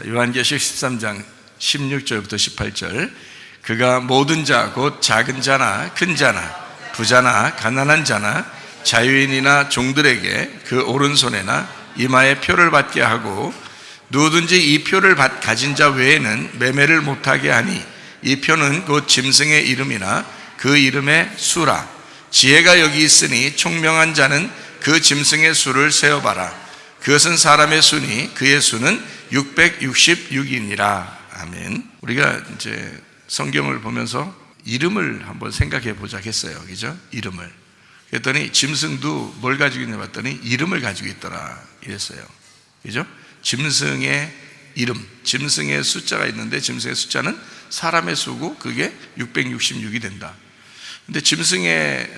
요한계시록 13장 16절부터 18절. 그가 모든 자 곧 작은 자나 큰 자나 부자나 가난한 자나 자유인이나 종들에게 그 오른손에나 이마에 표를 받게 하고 누구든지 이 표를 가진 자 외에는 매매를 못하게 하니 이 표는 곧 짐승의 이름이나 그 이름의 수라. 지혜가 여기 있으니 총명한 자는 그 짐승의 수를 세어봐라. 그것은 사람의 수니 그의 수는 666이니라. 아멘. 우리가 이제 성경을 보면서 이름을 한번 생각해 보자 했어요. 그죠? 이름을. 그랬더니 짐승도 뭘 가지고 있냐 봤더니 이름을 가지고 있더라. 이랬어요. 그죠? 짐승의 이름, 짐승의 숫자가 있는데 짐승의 숫자는 사람의 수고 그게 666이 된다. 근데 짐승의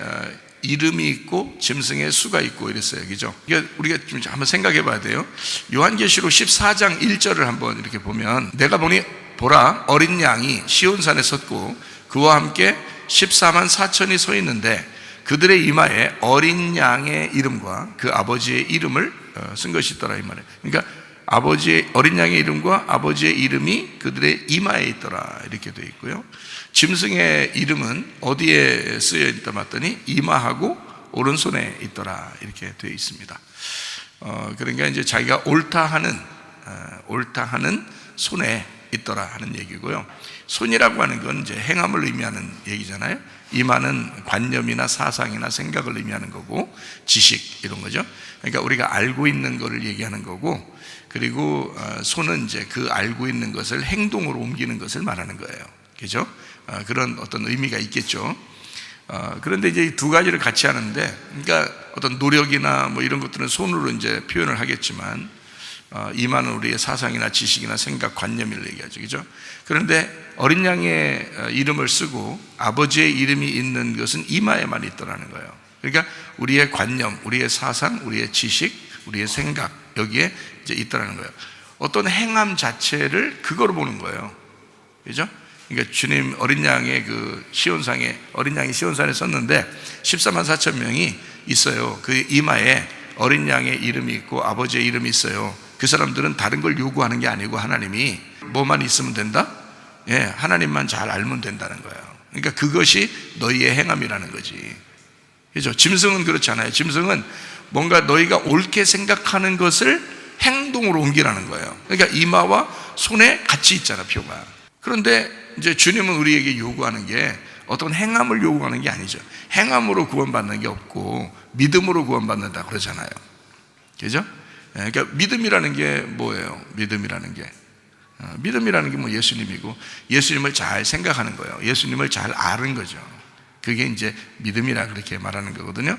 이름이 있고 짐승의 수가 있고 이랬어요. 그죠? 우리가 좀 한번 생각해 봐야 돼요. 요한계시록 14장 1절을 한번 이렇게 보면 내가 보니 보라 어린 양이 시온산에 섰고 그와 함께 14만 4천이 서 있는데 그들의 이마에 어린 양의 이름과 그 아버지의 이름을 쓴 것이 있더라 이 말이에요. 그러니까 아버지의 어린 양의 이름과 아버지의 이름이 그들의 이마에 있더라 이렇게 되어 있고요. 짐승의 이름은 어디에 쓰여 있다 봤더니 이마하고 오른손에 있더라 이렇게 되어 있습니다. 그러니까 이제 자기가 옳다 하는 손에 있더라 하는 얘기고요. 손이라고 하는 건 이제 행함을 의미하는 얘기잖아요. 이마는 관념이나 사상이나 생각을 의미하는 거고 지식 이런 거죠. 그러니까 우리가 알고 있는 거를 얘기하는 거고, 그리고 손은 이제 그 알고 있는 것을 행동으로 옮기는 것을 말하는 거예요. 그죠? 그런 어떤 의미가 있겠죠. 그런데 이제 이 두 가지를 같이 하는데, 그러니까 어떤 노력이나 뭐 이런 것들은 손으로 이제 표현을 하겠지만, 이마는 우리의 사상이나 지식이나 생각, 관념을 얘기하죠. 그죠? 그런데 어린 양의 이름을 쓰고 아버지의 이름이 있는 것은 이마에만 있더라는 거예요. 그러니까 우리의 관념, 우리의 사상, 우리의 지식, 우리의 생각, 여기에 이제 있더라는 거예요. 어떤 행함 자체를 그거로 보는 거예요. 그죠? 그러니까 주님 어린 양의 어린 양이 시온산에 썼는데 14만 4천 명이 있어요. 그 이마에 어린 양의 이름이 있고 아버지의 이름이 있어요. 그 사람들은 다른 걸 요구하는 게 아니고 하나님이 뭐만 있으면 된다? 예, 하나님만 잘 알면 된다는 거예요. 그러니까 그것이 너희의 행함이라는 거지. 그죠? 짐승은 그렇지 않아요. 짐승은 뭔가 너희가 옳게 생각하는 것을 행동으로 옮기라는 거예요. 그러니까 이마와 손에 같이 있잖아, 표가. 그런데 이제 주님은 우리에게 요구하는 게 어떤 행함을 요구하는 게 아니죠. 행함으로 구원받는 게 없고 믿음으로 구원받는다 그러잖아요. 그죠? 그러니까 믿음이라는 게 뭐예요? 믿음이라는 게 뭐 예수님이고, 예수님을 잘 생각하는 거예요. 예수님을 잘 아는 거죠. 그게 이제 믿음이라 그렇게 말하는 거거든요.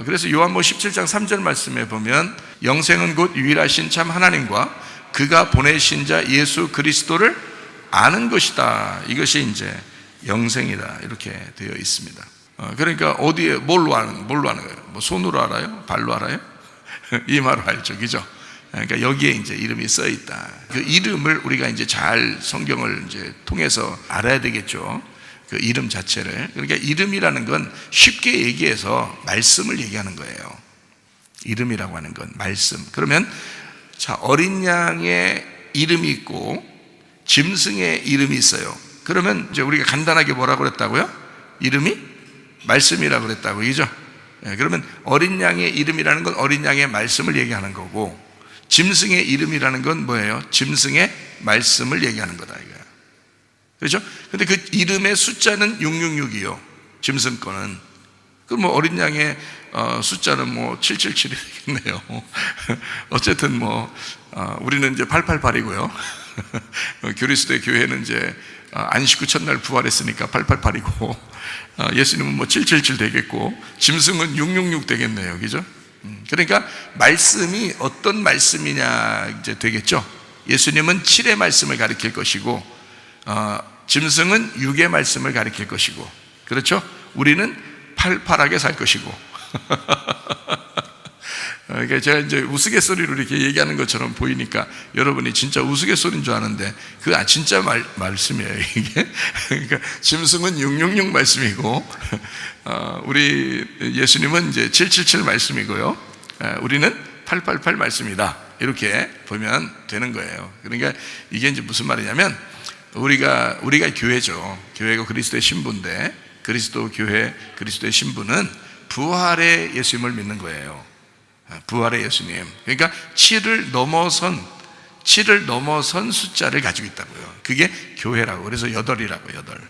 그래서 요한복음 17장 3절 말씀에 보면 영생은 곧 유일하신 참 하나님과 그가 보내신 자 예수 그리스도를 아는 것이다. 이것이 이제 영생이다. 이렇게 되어 있습니다. 그러니까 어디에 뭘로 아는 거예요? 뭐 손으로 알아요? 발로 알아요? 이마로 알죠. 그죠? 그러니까 여기에 이제 이름이 써 있다. 그 이름을 우리가 이제 잘 성경을 이제 통해서 알아야 되겠죠. 그 이름 자체를. 그러니까 이름이라는 건 쉽게 얘기해서 말씀을 얘기하는 거예요. 이름이라고 하는 건 말씀. 그러면 자, 어린 양의 이름이 있고 짐승의 이름이 있어요. 그러면 이제 우리가 간단하게 뭐라고 그랬다고요? 이름이 말씀이라고 그랬다고. 그죠? 그러면 어린 양의 이름이라는 건 어린 양의 말씀을 얘기하는 거고, 짐승의 이름이라는 건 뭐예요? 짐승의 말씀을 얘기하는 거다 이거야. 그렇죠? 근데 그 이름의 숫자는 666이요. 짐승 거는. 그럼 뭐 어린 양의 숫자는 뭐 777이 되겠네요. 어쨌든 뭐 우리는 이제 888이고요. 그리스도의 교회는 이제 안식 후 첫날 부활했으니까 888이고, 예수님은 뭐 777 되겠고, 짐승은 666 되겠네요. 그죠? 그러니까 말씀이 어떤 말씀이냐 이제 되겠죠. 예수님은 7의 말씀을 가리킬 것이고, 짐승은 6의 말씀을 가리킬 것이고, 그렇죠? 우리는 팔팔하게 살 것이고. 그러니까 제가 이제 우스갯소리로 이렇게 얘기하는 것처럼 보이니까 여러분이 진짜 우스갯소리인 줄 아는데 그거 진짜 말씀이에요 이게. 그러니까 짐승은 666 말씀이고, 우리 예수님은 이제 777 말씀이고요, 우리는 888 말씀이다. 이렇게 보면 되는 거예요. 그러니까 이게 이제 무슨 말이냐면 우리가 교회죠. 교회가 그리스도의 신부인데 그리스도 교회, 그리스도의 신부는 부활의 예수님을 믿는 거예요. 부활의 예수님. 그러니까 7을 넘어선 숫자를 가지고 있다고요. 그게 교회라고. 그래서 8이라고, 8.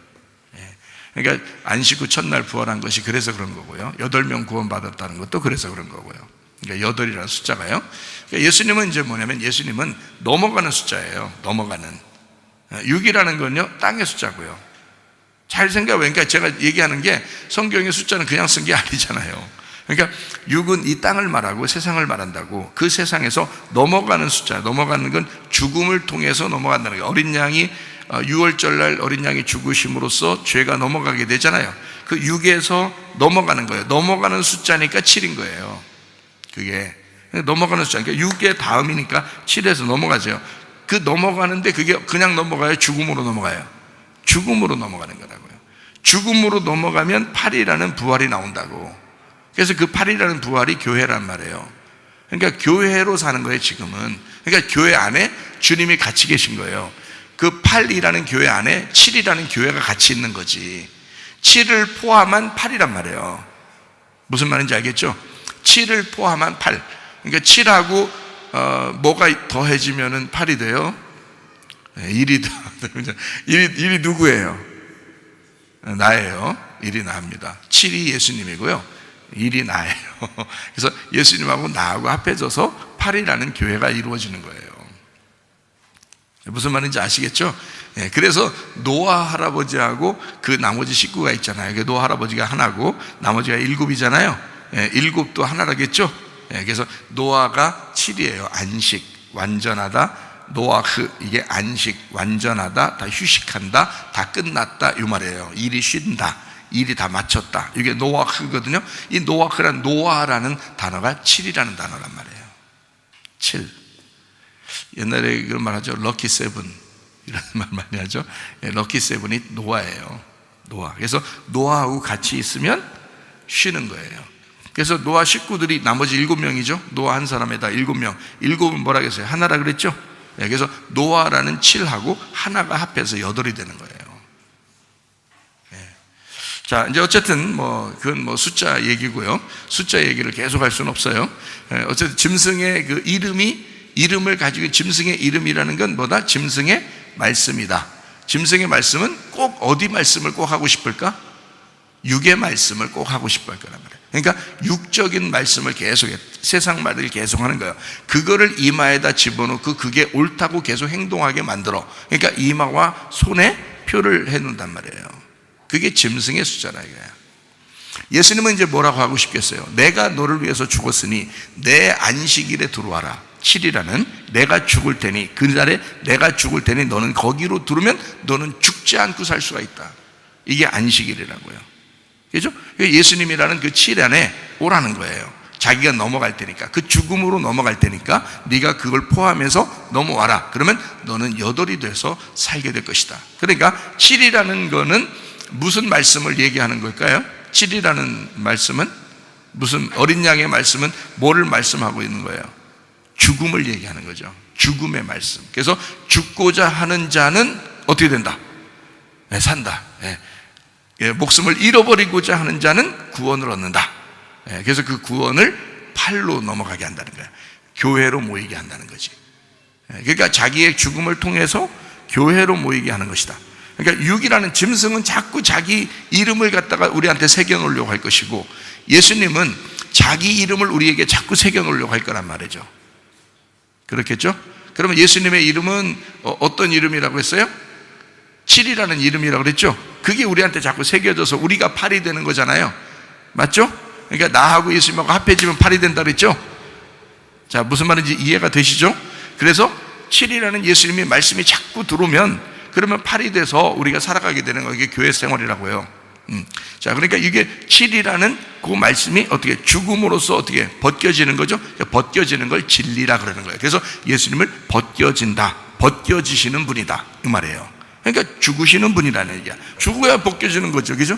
그러니까 안식 후 첫날 부활한 것이 그래서 그런 거고요. 8명 구원받았다는 것도 그래서 그런 거고요. 그러니까 8이라는 숫자가요. 그러니까 예수님은 이제 뭐냐면 예수님은 넘어가는 숫자예요. 넘어가는. 6이라는 건요, 땅의 숫자고요. 잘 생각해요. 그러니까 제가 얘기하는 게 성경의 숫자는 그냥 쓴 게 아니잖아요. 그러니까 6은 이 땅을 말하고 세상을 말한다고. 그 세상에서 넘어가는 숫자, 넘어가는 건 죽음을 통해서 넘어간다는 거예요. 어린 양이 6월절 날 어린 양이 죽으심으로써 죄가 넘어가게 되잖아요. 그 6에서 넘어가는 거예요. 넘어가는 숫자니까 7인 거예요. 그게 넘어가는 숫자. 그러니까 6의 다음이니까 7에서 넘어가죠. 그 넘어가는데 그게 그냥 넘어가요? 죽음으로 넘어가요? 죽음으로 넘어가는 거라고요. 죽음으로 넘어가면 8이라는 부활이 나온다고. 그래서 그 8이라는 부활이 교회란 말이에요. 그러니까 교회로 사는 거예요, 지금은. 그러니까 교회 안에 주님이 같이 계신 거예요. 그 8이라는 교회 안에 7이라는 교회가 같이 있는 거지. 7을 포함한 8이란 말이에요. 무슨 말인지 알겠죠? 7을 포함한 8. 그러니까 7하고 뭐가 더해지면은 8이 돼요? 1이 더. 1이 누구예요? 나예요. 1이 나입니다. 7이 예수님이고요. 1이 나예요. 그래서 예수님하고 나하고 합해져서 8이라는 교회가 이루어지는 거예요. 무슨 말인지 아시겠죠? 그래서 노아 할아버지하고 그 나머지 식구가 있잖아요. 노아 할아버지가 하나고 나머지가 7이잖아요. 7도 하나라겠죠? 그래서 노아가 7이에요. 안식, 완전하다. 노아흐, 이게 안식, 완전하다, 다 휴식한다, 다 끝났다 이 말이에요. 일이 쉰다, 일이 다 마쳤다. 이게 노아흐거든요. 이 노아흐란 노아라는 단어가 7이라는 단어란 말이에요. 7. 옛날에 그런 말 하죠. 럭키 세븐 이런 말 많이 하죠. 럭키 세븐이 노아예요. 노아. 그래서 노아하고 같이 있으면 쉬는 거예요. 그래서 노아 식구들이 나머지 7명이죠. 노아 한 사람에다 7명. 7은 뭐라 그랬어요? 하나라 그랬죠. 그래서 노아라는 7하고 하나가 합해서 8이 되는 거예요. 자, 이제 어쨌든 그건 숫자 얘기고요. 숫자 얘기를 계속 할 수는 없어요. 어쨌든 짐승의 그 이름을 가지고 짐승의 이름이라는 건 뭐다? 짐승의 말씀이다. 짐승의 말씀은 꼭 어디 말씀을 꼭 하고 싶을까? 육의 말씀을 꼭 하고 싶을 거란 말이에요. 그러니까 육적인 말씀을 계속해, 세상 말을 계속 하는 거예요. 그거를 이마에다 집어넣고 그게 옳다고 계속 행동하게 만들어. 그러니까 이마와 손에 표를 해놓는단 말이에요. 그게 짐승의 숫자라 이거야. 예수님은 이제 뭐라고 하고 싶겠어요? 내가 너를 위해서 죽었으니 내 안식일에 들어와라. 7이라는 내가 죽을 테니, 그날에 내가 죽을 테니 너는 거기로 들어오면 너는 죽지 않고 살 수가 있다. 이게 안식일이라고요. 그죠? 예수님이라는 그 7 안에 오라는 거예요. 자기가 넘어갈 테니까, 그 죽음으로 넘어갈 테니까 네가 그걸 포함해서 넘어와라. 그러면 너는 8이 돼서 살게 될 것이다. 그러니까 7이라는 거는 무슨 말씀을 얘기하는 걸까요? 7이라는 말씀은 무슨, 어린 양의 말씀은 뭐를 말씀하고 있는 거예요? 죽음을 얘기하는 거죠. 죽음의 말씀. 그래서 죽고자 하는 자는 어떻게 된다? 산다. 목숨을 잃어버리고자 하는 자는 구원을 얻는다. 그래서 그 구원을 8로 넘어가게 한다는 거예요. 교회로 모이게 한다는 거지. 그러니까 자기의 죽음을 통해서 교회로 모이게 하는 것이다. 그러니까 6이라는 짐승은 자꾸 자기 이름을 갖다가 우리한테 새겨놓으려고 할 것이고, 예수님은 자기 이름을 우리에게 자꾸 새겨놓으려고 할 거란 말이죠. 그렇겠죠? 그러면 예수님의 이름은 어떤 이름이라고 했어요? 7이라는 이름이라고 그랬죠? 그게 우리한테 자꾸 새겨져서 우리가 8이 되는 거잖아요. 맞죠? 그러니까 나하고 예수님하고 합해지면 8이 된다 그랬죠? 자, 무슨 말인지 이해가 되시죠? 그래서 7이라는 예수님의 말씀이 자꾸 들어오면 그러면 8이 돼서 우리가 살아가게 되는 거, 이게 교회 생활이라고요. 자, 그러니까 이게 7이라는 그 말씀이 어떻게 죽음으로써 어떻게 벗겨지는 거죠? 벗겨지는 걸 진리라 그러는 거예요. 그래서 예수님을 벗겨진다, 벗겨지시는 분이다 이 말이에요. 그러니까 죽으시는 분이라는 얘기야. 죽어야 벗겨지는 거죠, 그죠?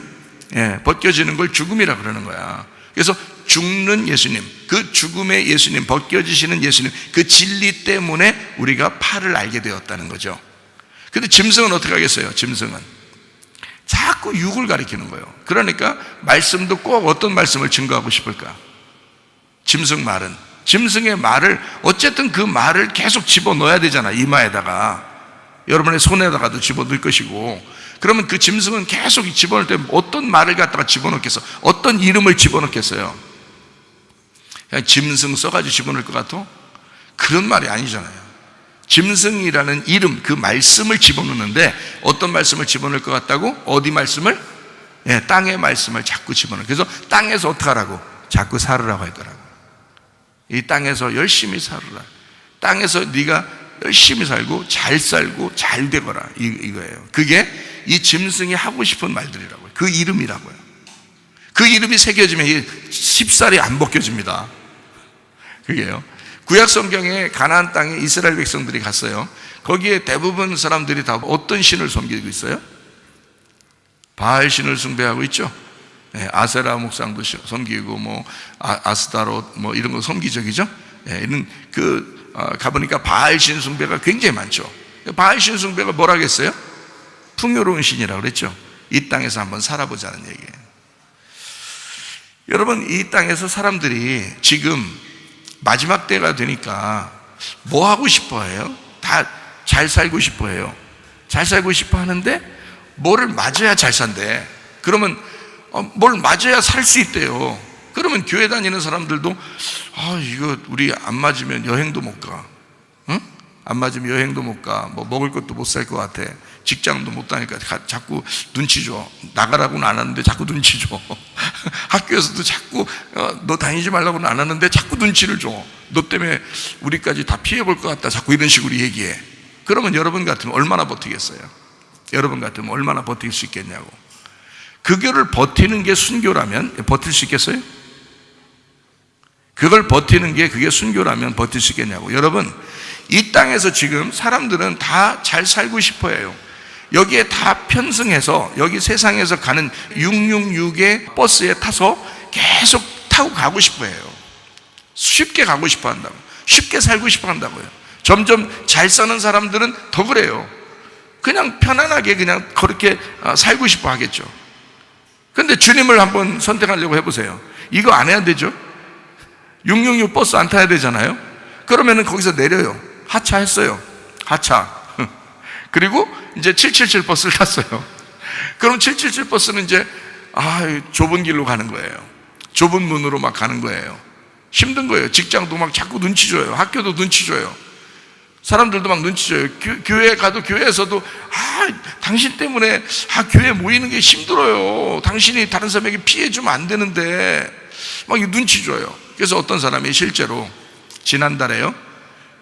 벗겨지는 걸 죽음이라 그러는 거야. 그래서 죽는 예수님, 그 죽음의 예수님, 벗겨지시는 예수님, 그 진리 때문에 우리가 팔을 알게 되었다는 거죠. 근데 짐승은 어떻게 하겠어요? 짐승은 자꾸 육을 가리키는 거예요. 그러니까 말씀도 꼭 어떤 말씀을 증거하고 싶을까? 짐승의 말을 어쨌든 그 말을 계속 집어넣어야 되잖아. 이마에다가, 여러분의 손에다가도 집어넣을 것이고. 그러면 그 짐승은 계속 집어넣을 때 어떤 말을 갖다가 집어넣겠어? 어떤 이름을 집어넣겠어요? 그냥 짐승 써가지고 집어넣을 것 같아? 그런 말이 아니잖아요. 짐승이라는 이름, 그 말씀을 집어넣는데 어떤 말씀을 집어넣을 것 같다고? 어디 말씀을? 땅의 말씀을 자꾸 집어넣어. 그래서 땅에서 어떻게 하라고? 자꾸 살으라고 하더라고. 이 땅에서 열심히 살으라. 땅에서 네가 열심히 살고 잘 되거라, 이거예요. 그게 이 짐승이 하고 싶은 말들이라고요. 그 이름이라고요. 그 이름이 새겨지면 쉽사리 안 벗겨집니다. 그게요. 구약 성경에 가나안 땅에 이스라엘 백성들이 갔어요. 거기에 대부분 사람들이 다 어떤 신을 섬기고 있어요? 바알 신을 숭배하고 있죠. 아세라 목상도 섬기고 아스타롯 이런 거 섬기적이죠. 이런 가보니까 바알 신 숭배가 굉장히 많죠. 바알 신 숭배가 뭐라겠어요? 풍요로운 신이라고 그랬죠. 이 땅에서 한번 살아보자는 얘기예요. 여러분, 이 땅에서 사람들이 지금 마지막 때가 되니까 뭐 하고 싶어 해요? 다 잘 살고 싶어 해요. 잘 살고 싶어 하는데 뭐를 맞아야 잘 산대. 그러면 뭘 맞아야 살 수 있대요. 그러면 교회 다니는 사람들도 이거 우리 안 맞으면 여행도 못 가. 응? 안 맞으면 여행도 못 가. 먹을 것도 못 살 것 같아. 직장도 못 다니까 자꾸 눈치 줘. 나가라고는 안 하는데 자꾸 눈치 줘. 학교에서도 자꾸 너 다니지 말라고는 안 하는데 자꾸 눈치를 줘. 너 때문에 우리까지 다 피해 볼 것 같다. 자꾸 이런 식으로 얘기해. 그러면 여러분 같으면 얼마나 버티겠어요? 여러분 같으면 얼마나 버틸 수 있겠냐고. 그 교를 버티는 게 순교라면 버틸 수 있겠어요? 그걸 버티는 게 그게 순교라면 버틸 수 있겠냐고. 여러분, 이 땅에서 지금 사람들은 다 잘 살고 싶어 해요. 여기에 다 편승해서 여기 세상에서 가는 666의 버스에 타서 계속 타고 가고 싶어 해요. 쉽게 가고 싶어 한다고. 쉽게 살고 싶어 한다고요. 점점 잘 사는 사람들은 더 그래요. 그냥 편안하게 그냥 그렇게 살고 싶어 하겠죠. 근데 주님을 한번 선택하려고 해보세요. 이거 안 해야 되죠? 666 버스 안 타야 되잖아요. 그러면은 거기서 내려요. 하차했어요. 하차. 그리고 이제 777 버스를 탔어요. 그럼 777 버스는 이제 좁은 길로 가는 거예요. 좁은 문으로 막 가는 거예요. 힘든 거예요. 직장도 막 자꾸 눈치 줘요. 학교도 눈치 줘요. 사람들도 막 눈치 줘요. 교회 가도 교회에서도 당신 때문에 교회 모이는 게 힘들어요. 당신이 다른 사람에게 피해 주면 안 되는데 막 눈치 줘요. 그래서 어떤 사람이 실제로 지난달에요,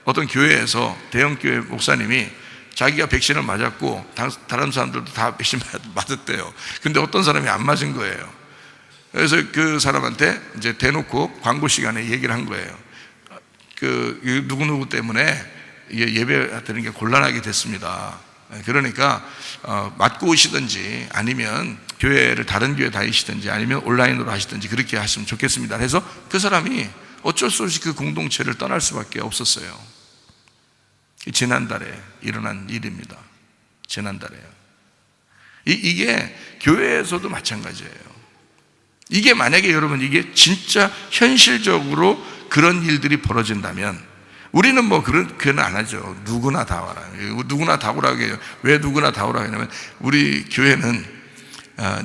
어떤 교회에서 대형 교회 목사님이 자기가 백신을 맞았고 다른 사람들도 다 백신 맞았대요. 근데 어떤 사람이 안 맞은 거예요. 그래서 그 사람한테 이제 대놓고 광고 시간에 얘기를 한 거예요. 누구누구 때문에 예배 드리는 게 곤란하게 됐습니다. 그러니까 맞고 오시든지 아니면 교회를 다른 교회 다니시든지 아니면 온라인으로 하시든지 그렇게 하시면 좋겠습니다. 그래서 그 사람이 어쩔 수 없이 그 공동체를 떠날 수밖에 없었어요. 지난달에 일어난 일입니다. 지난달에요. 이게 교회에서도 마찬가지예요. 이게 만약에 여러분 이게 진짜 현실적으로 그런 일들이 벌어진다면 우리는 그건 안 하죠. 누구나 다 와라. 누구나 다 오라고 해요. 왜 누구나 다 오라고 하냐면 우리 교회는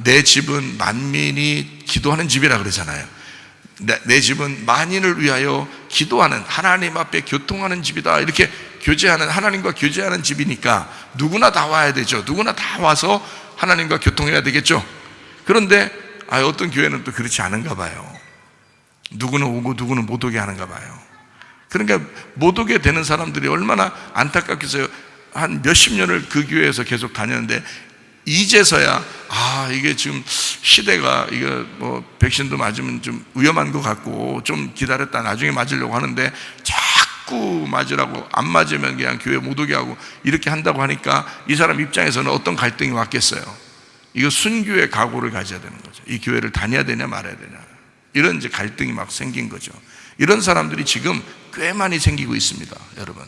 내 집은 만민이 기도하는 집이라 그러잖아요. 내 집은 만인을 위하여 기도하는 하나님 앞에 교통하는 집이다. 이렇게 교제하는, 하나님과 교제하는 집이니까 누구나 다 와야 되죠. 누구나 다 와서 하나님과 교통해야 되겠죠. 그런데 어떤 교회는 또 그렇지 않은가 봐요. 누구는 오고 누구는 못 오게 하는가 봐요. 그러니까 못 오게 되는 사람들이 얼마나 안타깝겠어요. 한 몇십 년을 그 교회에서 계속 다녔는데 이제서야 이게 지금 시대가 이거 백신도 맞으면 좀 위험한 것 같고 좀 기다렸다 나중에 맞으려고 하는데 자꾸 맞으라고, 안 맞으면 그냥 교회 못 오게 하고 이렇게 한다고 하니까 이 사람 입장에서는 어떤 갈등이 왔겠어요. 이거 순교의 각오를 가져야 되는 거죠. 이 교회를 다녀야 되냐 말아야 되냐. 이런 이제 갈등이 막 생긴 거죠. 이런 사람들이 지금 꽤 많이 생기고 있습니다, 여러분.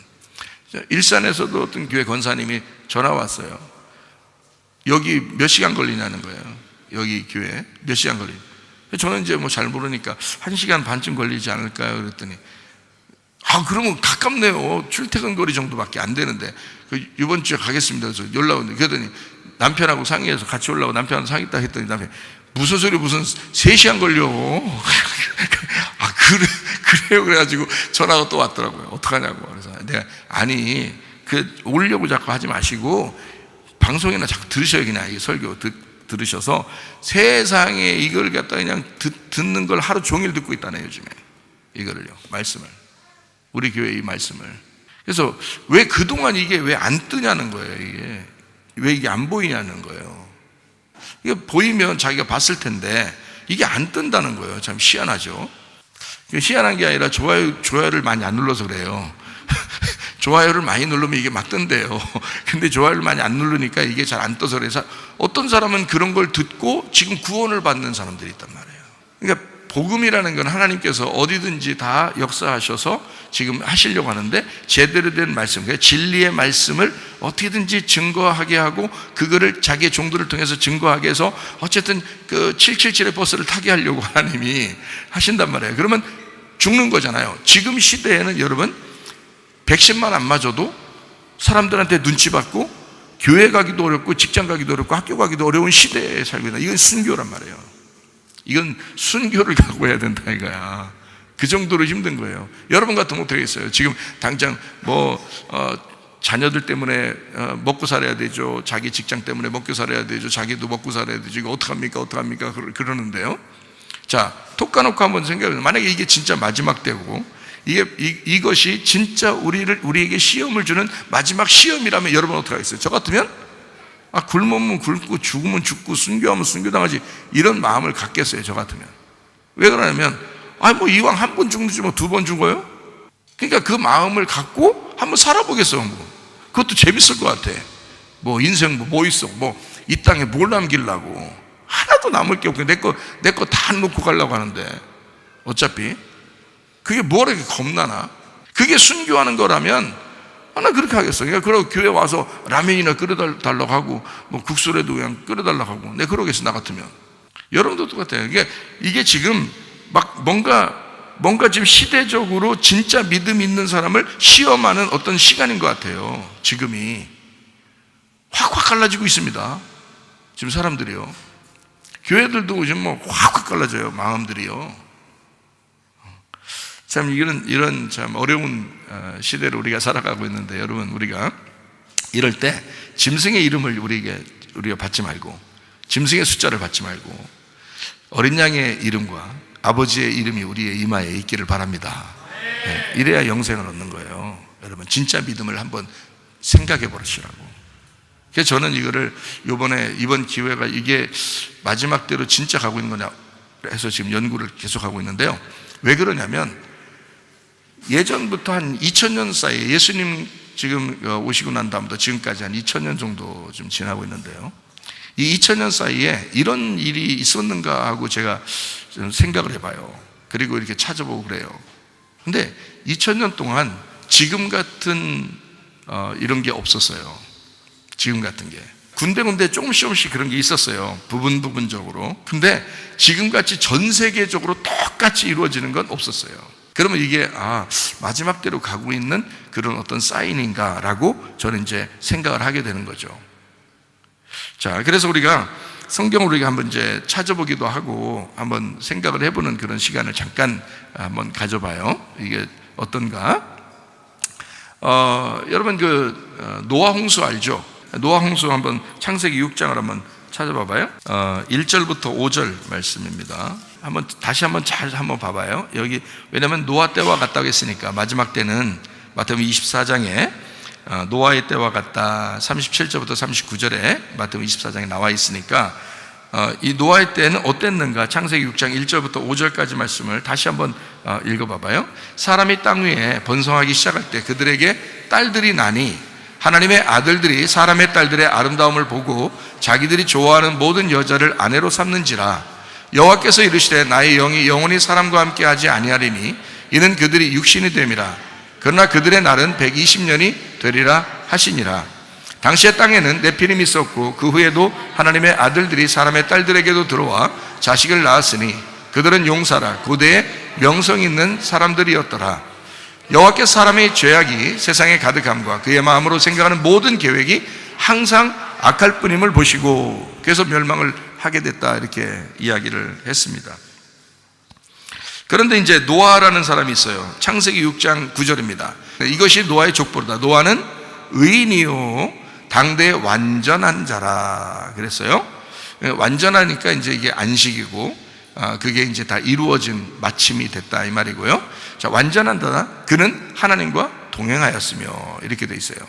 일산에서도 어떤 교회 권사님이 전화 왔어요. 여기 몇 시간 걸리냐는 거예요. 여기 교회 몇 시간 걸리냐. 저는 이제 뭐 잘 모르니까 1시간 반쯤 걸리지 않을까요? 그랬더니 그러면 가깝네요. 출퇴근 거리 정도밖에 안 되는데 이번 주에 가겠습니다. 그래서 연락 오는데 그러더니 남편하고 상의해서 같이 올라오고 남편하고 상의했다 했더니 남편이 무슨 소리 무슨 3시간 걸려. 그래요. 그래가지고 전화가 또 왔더라고요. 어떡하냐고. 그래서 내가 아니 오려고 자꾸 하지 마시고 방송이나 자꾸 들으셔야 그냥 이 설교 들으셔서 세상에 이걸 갖다 그냥 듣는 걸 하루 종일 듣고 있다네 요즘에. 이거를요, 말씀을, 우리 교회 이 말씀을. 그래서 왜 그동안 이게 왜 안 뜨냐는 거예요. 이게 왜 이게 안 보이냐는 거예요. 이게 보이면 자기가 봤을 텐데 이게 안 뜬다는 거예요. 참 희한하죠. 희한한 게 아니라 좋아요를 많이 안 눌러서 그래요. 좋아요를 많이 누르면 이게 막 뜬대요. 근데 좋아요를 많이 안 누르니까 이게 잘 안 떠서 그래서 어떤 사람은 그런 걸 듣고 지금 구원을 받는 사람들이 있단 말이에요. 그러니까 복음이라는 건 하나님께서 어디든지 다 역사하셔서 지금 하시려고 하는데 제대로 된 말씀, 그러니까 진리의 말씀을 어떻게든지 증거하게 하고 그거를 자기의 종들을 통해서 증거하게 해서 어쨌든 그 777의 버스를 타게 하려고 하나님이 하신단 말이에요. 그러면 죽는 거잖아요. 지금 시대에는 여러분 백신만 안 맞아도 사람들한테 눈치 받고 교회 가기도 어렵고 직장 가기도 어렵고 학교 가기도 어려운 시대에 살고 있다. 이건 순교란 말이에요. 이건 순교를 각오해야 된다 이거야. 그 정도로 힘든 거예요. 여러분 같으면 어떻게 했어요? 지금 당장 자녀들 때문에 먹고 살아야 되죠. 자기 직장 때문에 먹고 살아야 되죠. 자기도 먹고 살아야 되죠. 이거 어떡합니까 그러는데요. 자, 톡 까놓고 한번 생각해보세요. 만약에 이게 진짜 마지막 때고 이것이 진짜 우리에게 시험을 주는 마지막 시험이라면 여러분 어떻게 하겠어요? 저 같으면 굶으면 굶고 죽으면 죽고 순교하면 순교당하지 이런 마음을 갖겠어요. 저 같으면. 왜 그러냐면 이왕 한 번 죽는지 2번 죽어요? 그러니까 그 마음을 갖고 한번 살아보겠어. 그것도 재밌을 것 같아. 인생 뭐 있어? 이 땅에 뭘 남기려고? 하나도 남을 게 없고 내 거 다 놓고 가려고 하는데 어차피 그게 뭐라 이렇게 겁나나? 그게 순교하는 거라면 나 그렇게 하겠어. 그러니까 그러고 교회 와서 라면이나 끓여달라고 하고 국수라도 그냥 끓여달라고 하고 내가 그러겠어. 나 같으면. 여러분도 똑같아요. 이게 지금 막 뭔가 지금 시대적으로 진짜 믿음 있는 사람을 시험하는 어떤 시간인 것 같아요. 지금이 확 갈라지고 있습니다. 지금 사람들이요. 교회들도 지금 확 갈라져요. 마음들이요. 참 이런 참 어려운 시대를 우리가 살아가고 있는데 여러분, 우리가 이럴 때 짐승의 이름을 우리가 받지 말고 짐승의 숫자를 받지 말고 어린 양의 이름과 아버지의 이름이 우리의 이마에 있기를 바랍니다. 네, 이래야 영생을 얻는 거예요. 여러분, 진짜 믿음을 한번 생각해 보시라고. 그래서 저는 이거를 이번 기회가 이게 마지막 때로 진짜 가고 있는 거냐 해서 지금 연구를 계속하고 있는데요. 왜 그러냐면 예전부터 한 2000년 사이에 예수님 지금 오시고 난 다음부터 지금까지 한 2000년 정도 좀 지나고 있는데요. 이 2000년 사이에 이런 일이 있었는가 하고 제가 좀 생각을 해봐요. 그리고 이렇게 찾아보고 그래요. 근데 2000년 동안 지금 같은 이런 게 없었어요. 지금 같은 게 군데군데 조금씩 그런 게 있었어요. 부분적으로. 근데 지금같이 전 세계적으로 똑같이 이루어지는 건 없었어요. 그러면 이게 마지막 때로 가고 있는 그런 어떤 사인인가 라고 저는 이제 생각을 하게 되는 거죠. 자, 그래서 우리가 성경을 우리가 한번 이제 찾아보기도 하고 한번 생각을 해보는 그런 시간을 잠깐 한번 가져봐요. 이게 어떤가? 여러분 노아 홍수 알죠? 노아 홍수 한번 창세기 6장을 한번 찾아봐봐요. 1절부터 5절 말씀입니다. 다시 한번 잘 한번 봐봐요. 여기 왜냐하면 노아 때와 같다고 했으니까 마지막 때는 마태복음 24장에 노아의 때와 같다 37절부터 39절에 마태복음 24장에 나와 있으니까 이 노아의 때는 어땠는가? 창세기 6장 1절부터 5절까지 말씀을 다시 한번 읽어봐봐요. 사람이 땅 위에 번성하기 시작할 때 그들에게 딸들이 나니 하나님의 아들들이 사람의 딸들의 아름다움을 보고 자기들이 좋아하는 모든 여자를 아내로 삼는지라. 여호와께서 이르시되 나의 영이 영원히 사람과 함께 하지 아니하리니 이는 그들이 육신이 됨이라. 그러나 그들의 날은 120년이 되리라 하시니라. 당시의 땅에는 네피림이 있었고 그 후에도 하나님의 아들들이 사람의 딸들에게도 들어와 자식을 낳았으니 그들은 용사라 고대에 명성 있는 사람들이었더라. 여호와께서 사람의 죄악이 세상에 가득함과 그의 마음으로 생각하는 모든 계획이 항상 악할 뿐임을 보시고 그래서 멸망을 하게 됐다, 이렇게 이야기를 했습니다. 그런데 이제 노아라는 사람이 있어요. 창세기 6장 9절입니다. 이것이 노아의 족보로다. 노아는 의인이요 당대의 완전한 자라 그랬어요. 완전하니까 이제 이게 안식이고 그게 이제 다 이루어진 마침이 됐다 이 말이고요. 자, 완전한다. 그는 하나님과 동행하였으며 이렇게 돼 있어요.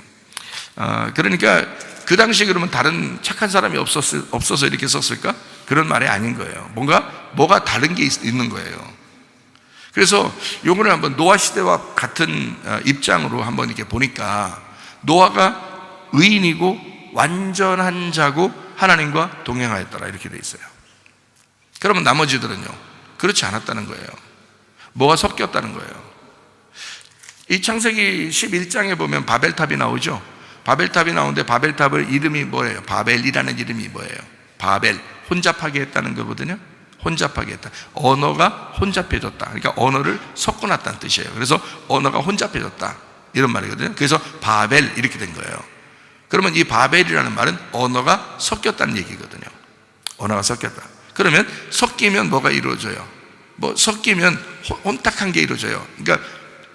그러니까 그 당시 그러면 다른 착한 사람이 없어서 이렇게 썼을까? 그런 말이 아닌 거예요. 뭐가 다른 게 있는 거예요. 그래서 요거를 한번 노아 시대와 같은 입장으로 한번 이렇게 보니까 노아가 의인이고 완전한 자고 하나님과 동행하였더라 이렇게 돼 있어요. 그러면 나머지들은요, 그렇지 않았다는 거예요. 뭐가 섞였다는 거예요. 이 창세기 11장에 보면 바벨탑이 나오죠. 바벨탑이 나오는데 바벨탑의 이름이 뭐예요? 바벨이라는 이름이 뭐예요? 바벨, 혼잡하게 했다는 거거든요. 혼잡하게 했다. 언어가 혼잡해졌다. 그러니까 언어를 섞어놨다는 뜻이에요. 그래서 언어가 혼잡해졌다 이런 말이거든요. 그래서 바벨 이렇게 된 거예요. 그러면 이 바벨이라는 말은 언어가 섞였다는 얘기거든요. 언어가 섞였다. 그러면 섞이면 뭐가 이루어져요? 섞이면 혼탁한 게 이루어져요. 그러니까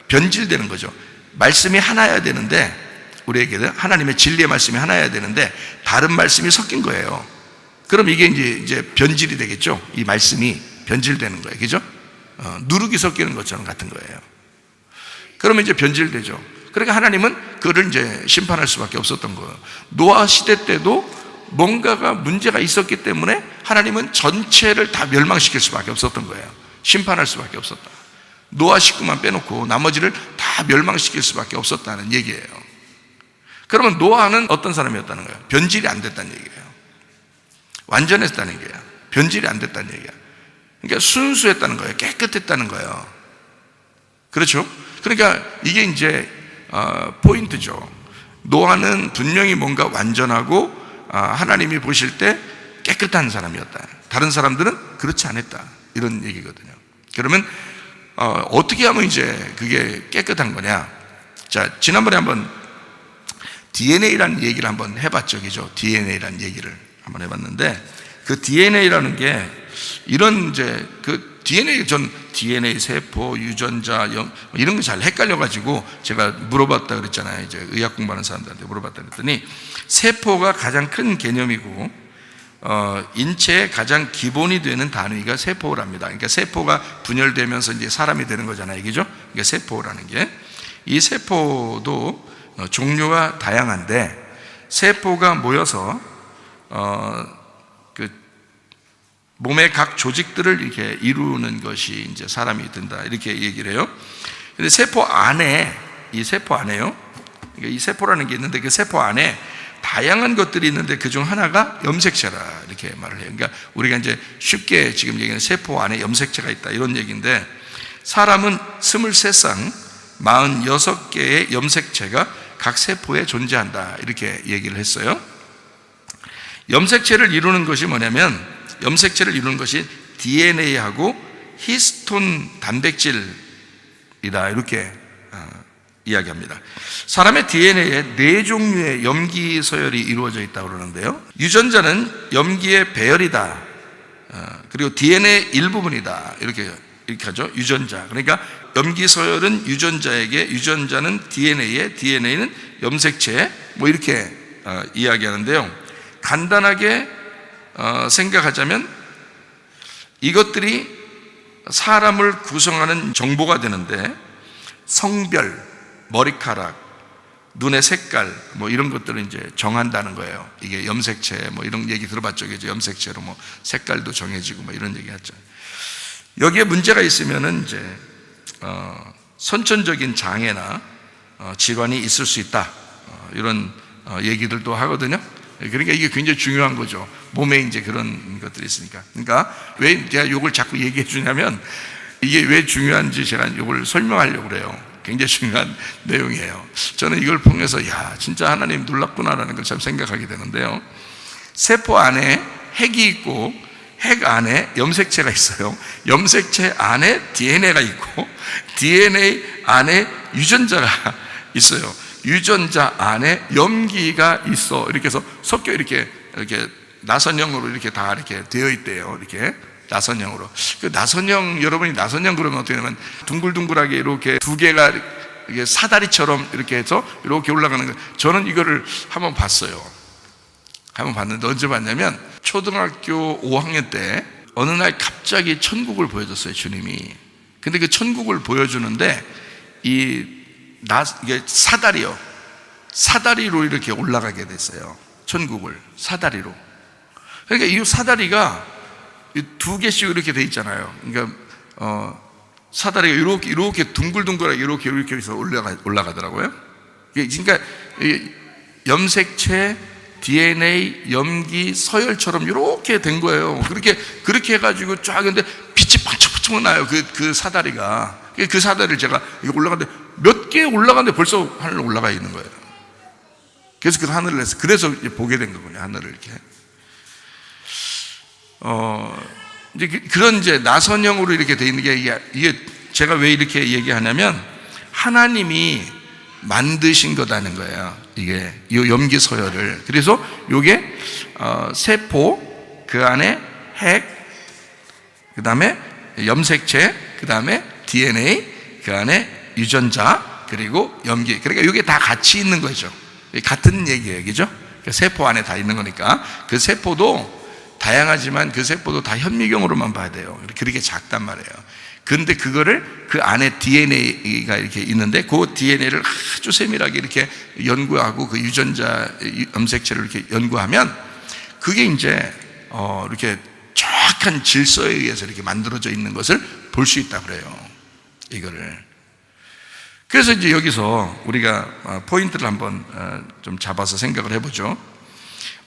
변질되는 거죠. 말씀이 하나여야 되는데, 우리에게는 하나님의 진리의 말씀이 하나여야 되는데 다른 말씀이 섞인 거예요. 그럼 이게 이제 변질이 되겠죠. 이 말씀이 변질되는 거예요. 그죠? 누룩이 섞이는 것처럼 같은 거예요. 그러면 이제 변질되죠. 그러니까 하나님은 그를 이제 심판할 수밖에 없었던 거예요. 노아 시대 때도 뭔가가 문제가 있었기 때문에 하나님은 전체를 다 멸망시킬 수밖에 없었던 거예요. 심판할 수밖에 없었다. 노아 식구만 빼놓고 나머지를 다 멸망시킬 수밖에 없었다는 얘기예요. 그러면 노아는 어떤 사람이었다는 거예요? 변질이 안 됐다는 얘기예요. 완전했다는 얘기예요. 변질이 안 됐다는 얘기예요. 그러니까 순수했다는 거예요. 깨끗했다는 거예요. 그렇죠? 그러니까 이게 이제 포인트죠. 노아는 분명히 뭔가 완전하고 하나님이 보실 때 깨끗한 사람이었다. 다른 사람들은 그렇지 않았다. 이런 얘기거든요. 그러면 어떻게 하면 이제 그게 깨끗한 거냐? 자, 지난번에 한번 DNA라는 얘기를 한번 해봤죠. 그죠? DNA라는 얘기를 한번 해봤는데 그 DNA라는 게 이런 이제 그 DNA, 전 DNA 세포, 유전자, 이런 거 잘 헷갈려가지고 제가 물어봤다 그랬잖아요. 이제 의학 공부하는 사람들한테 물어봤다 그랬더니 세포가 가장 큰 개념이고 인체의 가장 기본이 되는 단위가 세포랍니다. 그러니까 세포가 분열되면서 이제 사람이 되는 거잖아요. 그죠? 그러니까 세포라는 게 이 세포도 종류가 다양한데 세포가 모여서 그 몸의 각 조직들을 이렇게 이루는 것이 이제 사람이 된다 이렇게 얘기를 해요. 근데 세포 안에 이 세포 안에요. 그러니까 이 세포라는 게 있는데 그 세포 안에 다양한 것들이 있는데 그중 하나가 염색체라 이렇게 말을 해요. 그러니까 우리가 이제 쉽게 지금 얘기하는 세포 안에 염색체가 있다 이런 얘기인데 사람은 23쌍 46개의 염색체가 각 세포에 존재한다 이렇게 얘기를 했어요. 염색체를 이루는 것이 뭐냐면 염색체를 이루는 것이 DNA하고 히스톤 단백질이다 이렇게 이야기합니다. 사람의 DNA에 4종류의 염기 서열이 이루어져 있다고 그러는데요. 유전자는 염기의 배열이다. 그리고 DNA 일부분이다. 이렇게 하죠. 유전자. 그러니까 염기 서열은 유전자에게, 유전자는 DNA에, DNA는 염색체, 뭐 이렇게 이야기하는데요. 간단하게 생각하자면 이것들이 사람을 구성하는 정보가 되는데 성별, 머리카락, 눈의 색깔 뭐 이런 것들을 이제 정한다는 거예요. 이게 염색체 뭐 이런 얘기 들어봤죠. 이제 염색체로 뭐 색깔도 정해지고 뭐 이런 얘기 하죠. 여기에 문제가 있으면은 이제 선천적인 장애나 질환이 있을 수 있다. 이런 얘기들도 하거든요. 그러니까 이게 굉장히 중요한 거죠. 몸에 이제 그런 것들이 있으니까. 그러니까 왜 제가 이걸 자꾸 얘기해 주냐면 이게 왜 중요한지 제가 이걸 설명하려고 그래요. 굉장히 중요한 내용이에요. 저는 이걸 통해서 야, 진짜 하나님 놀랍구나라는 걸 참 생각하게 되는데요. 세포 안에 핵이 있고 핵 안에 염색체가 있어요. 염색체 안에 DNA가 있고 DNA 안에 유전자가 있어요. 유전자 안에 염기가 있어. 이렇게 해서 섞여 이렇게 나선형으로 이렇게 다 이렇게 되어 있대요. 이렇게 나선형으로. 그 나선형, 여러분이 나선형 그러면 어떻게 되냐면 둥글둥글하게 이렇게 두 개가 이게 사다리처럼 이렇게 해서 이렇게 올라가는 거. 저는 이거를 한번 봤어요. 한번 봤는데 언제 봤냐면 초등학교 5학년 때 어느 날 갑자기 천국을 보여줬어요, 주님이. 근데 그 천국을 보여주는데 이게 사다리로 이렇게 올라가게 됐어요. 천국을 사다리로. 그러니까 이 사다리가 두 개씩 이렇게 돼 있잖아요. 그러니까 사다리가 이렇게 둥글둥글하게 이렇게 해서 올라가더라고요. 그러니까 염색체, DNA, 염기, 서열처럼 이렇게 된 거예요. 그렇게 해가지고 쫙 했는데 빛이 반짝반짝 나요. 그 사다리가. 그 사다리를 제가 올라갔는데 몇 개 올라갔는데 벌써 하늘로 올라가 있는 거예요. 그래서 그 하늘을 해서 그래서 보게 된 거군요. 하늘을 이렇게. 이제 그런 이제 나선형으로 이렇게 돼 있는 게 이게 제가 왜 이렇게 얘기하냐면 하나님이 만드신 거다는 거예요. 이게 이 염기 서열을. 그래서 이게 세포, 그 안에 핵, 그 다음에 염색체, 그 다음에 DNA, 그 안에 유전자, 그리고 염기. 그러니까 이게 다 같이 있는 거죠. 같은 얘기죠. 세포 안에 다 있는 거니까. 그 세포도 다양하지만 그 세포도 다 현미경으로만 봐야 돼요. 그렇게 작단 말이에요. 근데 그거를 그 안에 DNA가 이렇게 있는데 그 DNA를 아주 세밀하게 이렇게 연구하고 그 유전자 염색체를 이렇게 연구하면 그게 이제 이렇게 정확한 질서에 의해서 이렇게 만들어져 있는 것을 볼 수 있다고 그래요. 이거를. 그래서 이제 여기서 우리가 포인트를 한번 좀 잡아서 생각을 해보죠.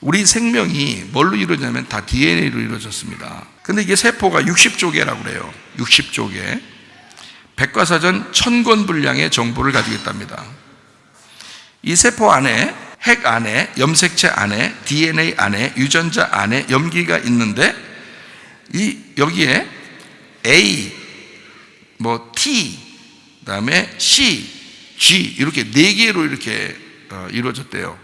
우리 생명이 뭘로 이루어지냐면 다 DNA로 이루어졌습니다. 근데 이게 세포가 60조개라고 그래요. 60조개. 백과사전 1000권 분량의 정보를 가지고 있답니다. 이 세포 안에, 핵 안에, 염색체 안에, DNA 안에, 유전자 안에 염기가 있는데 여기에 A, T, 그 다음에 C, G 이렇게 4개로 이렇게 이루어졌대요.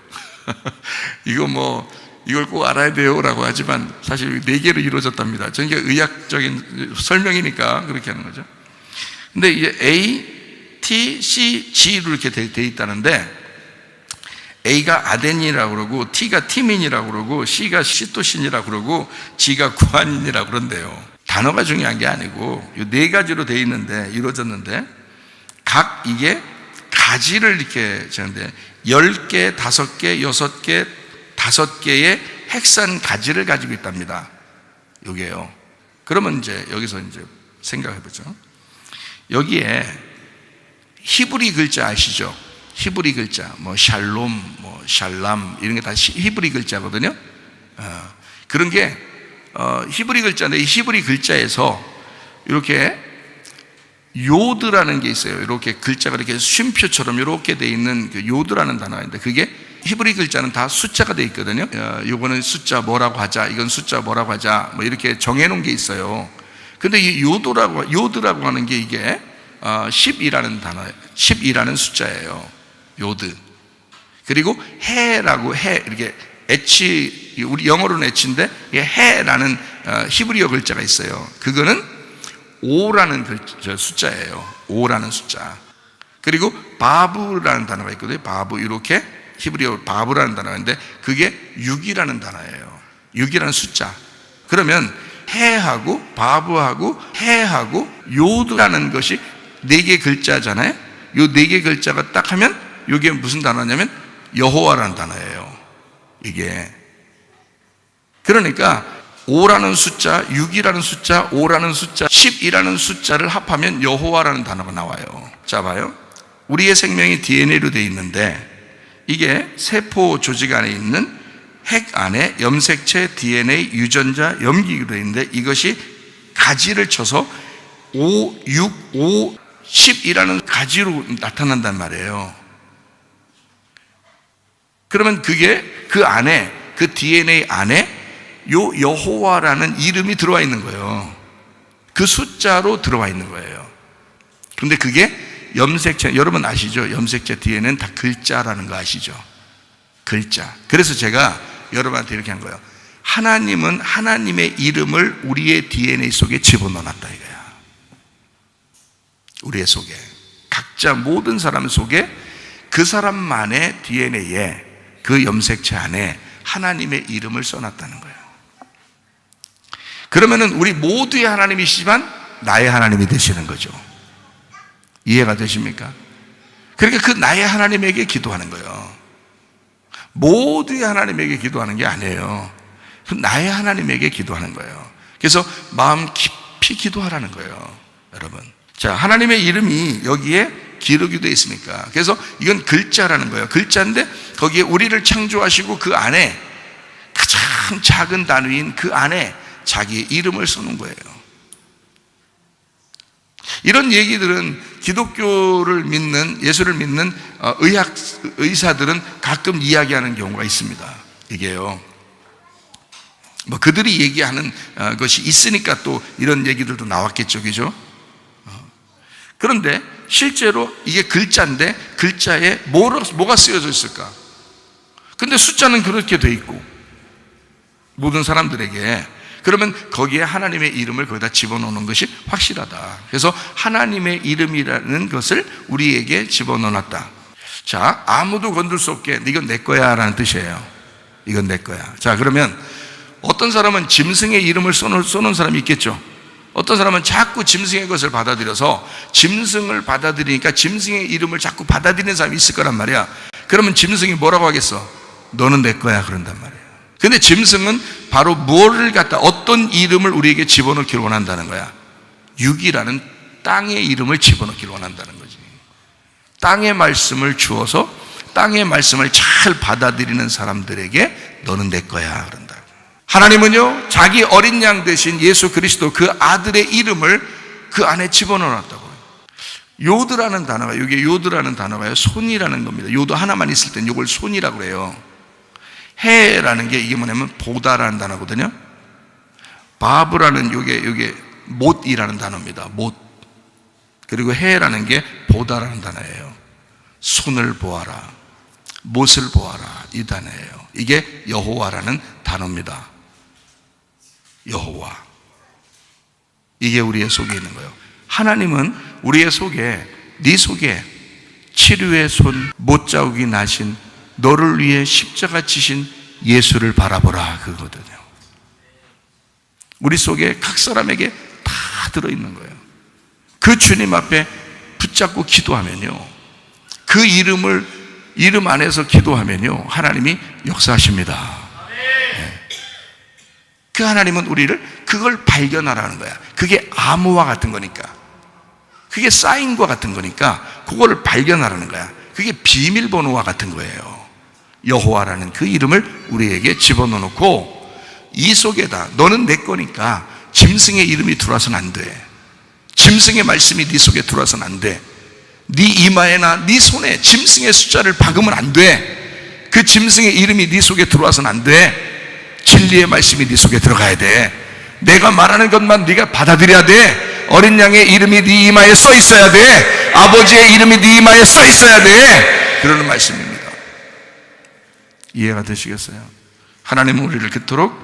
이걸 꼭 알아야 돼요 라고 하지만 사실 4개로 이루어졌답니다. 저는 이게 의학적인 설명이니까 그렇게 하는 거죠. 근데 이제 A, T, C, G로 이렇게 돼 있다는데 A가 아데닌이라고 그러고 T가 티민이라고 그러고 C가 시토신이라고 그러고 G가 구아닌이라고 그런대요. 단어가 중요한 게 아니고 이 4가지로 돼 있는데 이루어졌는데 각 이게 가지를 이렇게 하는데 10개, 5개, 6개, 5개의 핵산 가지를 가지고 있답니다. 요게요. 그러면 이제 여기서 이제 생각해 보죠. 여기에 히브리 글자 아시죠? 히브리 글자, 샬롬, 샬람 이런 게 다 히브리 글자거든요. 그런 게 히브리 글자인데 이 히브리 글자에서 이렇게 요드라는 게 있어요. 이렇게 글자가 이렇게 쉼표처럼 이렇게 돼 있는 그 요드라는 단어인데 그게 히브리 글자는 다 숫자가 돼 있거든요. 요거는 숫자 뭐라고 하자, 이건 숫자 뭐라고 하자, 이렇게 정해놓은 게 있어요. 근데 이 요드라고 하는 게 이게 10이라는 단어, 10이라는 숫자예요. 요드. 그리고 해라고 이렇게 H, 우리 영어로는 H인데 이게 해라는 히브리어 글자가 있어요. 그거는 5라는 숫자예요. 5라는 숫자. 그리고 바브라는 단어가 있거든요. 바브, 이렇게 히브리어 바브라는 단어가 있는데 그게 6이라는 단어예요. 6이라는 숫자. 그러면 해하고 바브하고 해하고 요드라는 것이 4개 글자잖아요. 요 4개 글자가 딱 하면 이게 무슨 단어냐면 여호와라는 단어예요. 이게. 그러니까 5라는 숫자, 6이라는 숫자, 5라는 숫자, 10이라는 숫자를 합하면 여호와라는 단어가 나와요. 자, 봐요. 우리의 생명이 DNA로 되어 있는데 이게 세포 조직 안에 있는 핵 안에 염색체, DNA, 유전자, 염기로 되어 있는데 이것이 가지를 쳐서 5, 6, 5, 10이라는 가지로 나타난단 말이에요. 그러면 그게 그 안에, 그 DNA 안에 요 여호와라는 이름이 들어와 있는 거예요. 그 숫자로 들어와 있는 거예요. 근데 그게 염색체, 여러분 아시죠? 염색체 DNA는 다 글자라는 거 아시죠? 글자. 그래서 제가 여러분한테 이렇게 한 거예요. 하나님은 하나님의 이름을 우리의 DNA 속에 집어넣어놨다 이거야. 우리의 속에, 각자 모든 사람 속에 그 사람만의 DNA에, 그 염색체 안에 하나님의 이름을 써놨다는 거예요. 그러면은 우리 모두의 하나님이시지만 나의 하나님이 되시는 거죠. 이해가 되십니까? 그러니까 그 나의 하나님에게 기도하는 거예요. 모두의 하나님에게 기도하는 게 아니에요. 그 나의 하나님에게 기도하는 거예요. 그래서 마음 깊이 기도하라는 거예요, 여러분. 자, 하나님의 이름이 여기에 기록이 되어 있습니까? 그래서 이건 글자라는 거예요. 글자인데 거기에 우리를 창조하시고 그 안에 가장 작은 단위인 그 안에 자기의 이름을 써놓은 거예요. 이런 얘기들은 기독교를 믿는, 예수를 믿는 의사들은 가끔 이야기하는 경우가 있습니다. 이게요, 뭐 그들이 얘기하는 것이 있으니까 또 이런 얘기들도 나왔겠죠, 그죠? 그런데 실제로 이게 글자인데 글자에 뭐가 쓰여져 있을까? 근데 숫자는 그렇게 돼 있고 모든 사람들에게, 그러면 거기에 하나님의 이름을 거기다 집어넣는 것이 확실하다. 그래서 하나님의 이름이라는 것을 우리에게 집어넣었다. 자, 아무도 건들 수 없게 이건 내 거야 라는 뜻이에요. 이건 내 거야. 자, 그러면 어떤 사람은 짐승의 이름을 써놓은 사람이 있겠죠. 어떤 사람은 자꾸 짐승의 것을 받아들여서 짐승을 받아들이니까 짐승의 이름을 자꾸 받아들이는 사람이 있을 거란 말이야. 그러면 짐승이 뭐라고 하겠어? 너는 내 거야 그런단 말이에요. 근데 짐승은 바로 뭐를 갖다, 어떤 이름을 우리에게 집어넣기를 원한다는 거야? 육이라는 땅의 이름을 집어넣기를 원한다는 거지. 땅의 말씀을 주어서 땅의 말씀을 잘 받아들이는 사람들에게 너는 내 거야 그런다. 하나님은요, 자기 어린 양 대신 예수 그리스도 그 아들의 이름을 그 안에 집어넣었다고요. 요드라는 단어가, 이게 요드라는 단어가요, 손이라는 겁니다. 요드 하나만 있을 땐 이걸 손이라고 해요. 해라는 게 이게 뭐냐면 보다라는 단어거든요. 바브라는 이게 못이라는 단어입니다. 못. 그리고 해라는 게 보다라는 단어예요. 손을 보아라, 못을 보아라, 이 단어예요. 이게 여호와라는 단어입니다. 여호와. 이게 우리의 속에 있는 거예요. 하나님은 우리의 속에, 네 속에 치료의 손, 못자국이 나신, 너를 위해 십자가 지신 예수를 바라보라 그거거든요. 우리 속에 각 사람에게 다 들어있는 거예요. 그 주님 앞에 붙잡고 기도하면요, 그 이름 안에서 기도하면요, 하나님이 역사하십니다. 네. 그 하나님은 우리를 그걸 발견하라는 거야. 그게 암호와 같은 거니까, 그게 사인과 같은 거니까 그걸 발견하라는 거야. 그게 비밀번호와 같은 거예요. 여호와라는 그 이름을 우리에게 집어넣고 이 속에다 너는 내 거니까 짐승의 이름이 들어와서는 안 돼. 짐승의 말씀이 네 속에 들어와서는 안 돼. 네 이마에나 네 손에 짐승의 숫자를 박으면 안 돼. 그 짐승의 이름이 네 속에 들어와서는 안 돼. 진리의 말씀이 네 속에 들어가야 돼. 내가 말하는 것만 네가 받아들여야 돼. 어린 양의 이름이 네 이마에 써 있어야 돼. 아버지의 이름이 네 이마에 써 있어야 돼. 그러는 말씀입니다. 이해가 되시겠어요? 하나님은 우리를 그토록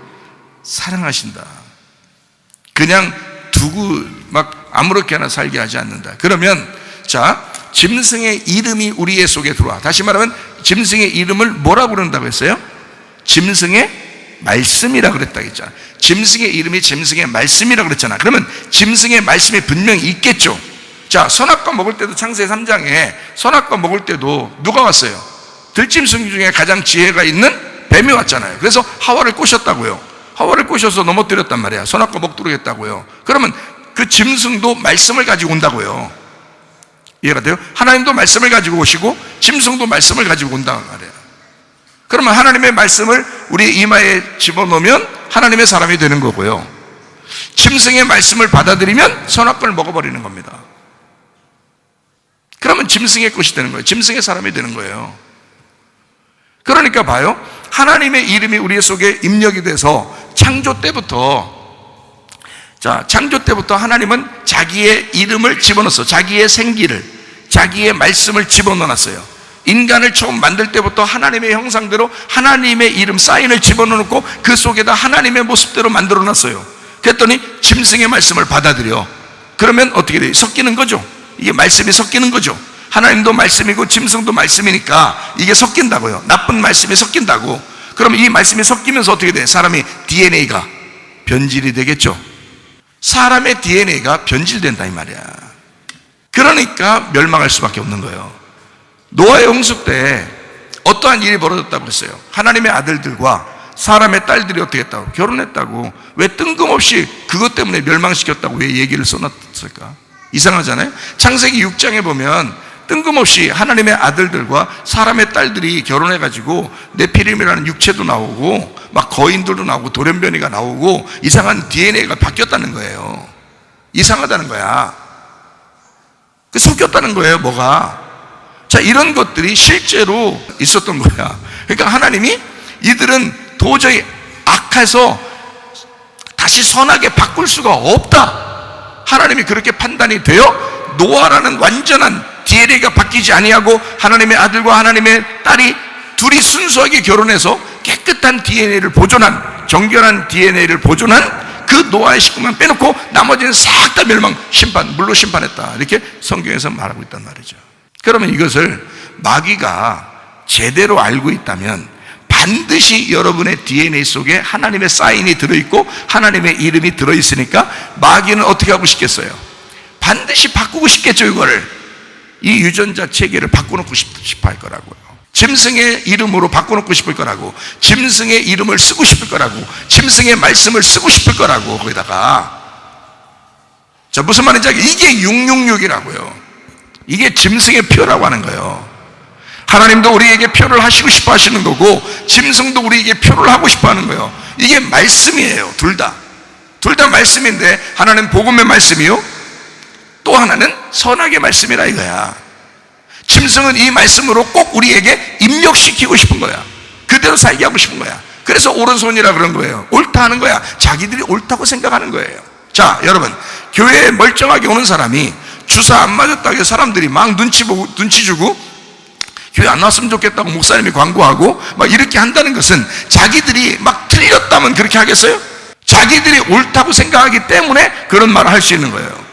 사랑하신다. 그냥 두고 막 아무렇게나 살게 하지 않는다. 그러면 자, 짐승의 이름이 우리의 속에 들어와. 다시 말하면 짐승의 이름을 뭐라고 부른다고 했어요? 짐승의 말씀이라고 그랬다고 했잖아. 짐승의 이름이 짐승의 말씀이라고 그랬잖아. 그러면 짐승의 말씀이 분명히 있겠죠. 자, 선악과 먹을 때도 창세기 3장에 선악과 먹을 때도 누가 왔어요? 들짐승 중에 가장 지혜가 있는 뱀이 왔잖아요. 그래서 하와를 꼬셨다고요. 하와를 꼬셔서 넘어뜨렸단 말이야. 선악과 먹도록 했다고요. 그러면 그 짐승도 말씀을 가지고 온다고요. 이해가 돼요? 하나님도 말씀을 가지고 오시고 짐승도 말씀을 가지고 온다는 말이에요. 그러면 하나님의 말씀을 우리 이마에 집어넣으면 하나님의 사람이 되는 거고요, 짐승의 말씀을 받아들이면 선악과를 먹어버리는 겁니다. 그러면 짐승의 것이 되는 거예요. 짐승의 사람이 되는 거예요. 그러니까 봐요, 하나님의 이름이 우리 속에 입력이 돼서 창조 때부터 하나님은 자기의 이름을 집어넣었어요. 자기의 생기를, 자기의 말씀을 집어넣었어요. 인간을 처음 만들 때부터 하나님의 형상대로 하나님의 이름 사인을 집어넣고 그 속에다 하나님의 모습대로 만들어놨어요. 그랬더니 짐승의 말씀을 받아들여. 그러면 어떻게 돼요? 섞이는 거죠. 이게 말씀이 섞이는 거죠. 하나님도 말씀이고 짐승도 말씀이니까 이게 섞인다고요. 나쁜 말씀이 섞인다고. 그러면 이 말씀이 섞이면서 어떻게 돼? 사람이 DNA가 변질이 되겠죠. 사람의 DNA가 변질된다 이 말이야. 그러니까 멸망할 수밖에 없는 거예요. 노아의 홍수 때 어떠한 일이 벌어졌다고 그랬어요? 하나님의 아들들과 사람의 딸들이 어떻게 했다고? 결혼했다고. 왜 뜬금없이 그것 때문에 멸망시켰다고 왜 얘기를 써놨을까? 이상하잖아요. 창세기 6장에 보면 뜬금없이 하나님의 아들들과 사람의 딸들이 결혼해가지고 네피림이라는 육체도 나오고 막 거인들도 나오고 돌연변이가 나오고 이상한 DNA가 바뀌었다는 거예요. 이상하다는 거야. 그 섞였다는 거예요. 뭐가? 자, 이런 것들이 실제로 있었던 거야. 그러니까 하나님이 이들은 도저히 악해서 다시 선하게 바꿀 수가 없다, 하나님이 그렇게 판단이 되어 노아라는 완전한 DNA가 바뀌지 아니하고 하나님의 아들과 하나님의 딸이 둘이 순수하게 결혼해서 깨끗한 DNA를 보존한, 정결한 DNA를 보존한 그 노아의 식구만 빼놓고 나머지는 싹 다 멸망, 심판, 물로 심판했다, 이렇게 성경에서 말하고 있단 말이죠. 그러면 이것을 마귀가 제대로 알고 있다면 반드시 여러분의 DNA 속에 하나님의 사인이 들어있고 하나님의 이름이 들어있으니까 마귀는 어떻게 하고 싶겠어요? 반드시 바꾸고 싶겠죠. 이거를, 이 유전자 체계를 바꿔놓고 싶어 할 거라고요. 짐승의 이름으로 바꿔놓고 싶을 거라고, 짐승의 이름을 쓰고 싶을 거라고, 짐승의 말씀을 쓰고 싶을 거라고. 거기다가 자, 무슨 말인지 알겠어요? 이게 666이라고요 이게 짐승의 표라고 하는 거예요. 하나님도 우리에게 표를 하시고 싶어 하시는 거고 짐승도 우리에게 표를 하고 싶어 하는 거예요. 이게 말씀이에요. 둘 다 말씀인데, 하나는 복음의 말씀이요, 또 하나는 선악의 말씀이라 이거야. 짐승은 이 말씀으로 꼭 우리에게 입력시키고 싶은 거야. 그대로 살게 하고 싶은 거야. 그래서 오른손이라 그런 거예요. 옳다 하는 거야. 자기들이 옳다고 생각하는 거예요. 자, 여러분, 교회에 멀쩡하게 오는 사람이 주사 안 맞았다고 해서 사람들이 막 눈치 주고 교회 안 나왔으면 좋겠다고 목사님이 광고하고 막 이렇게 한다는 것은 자기들이 막 틀렸다면 그렇게 하겠어요? 자기들이 옳다고 생각하기 때문에 그런 말을 할 수 있는 거예요.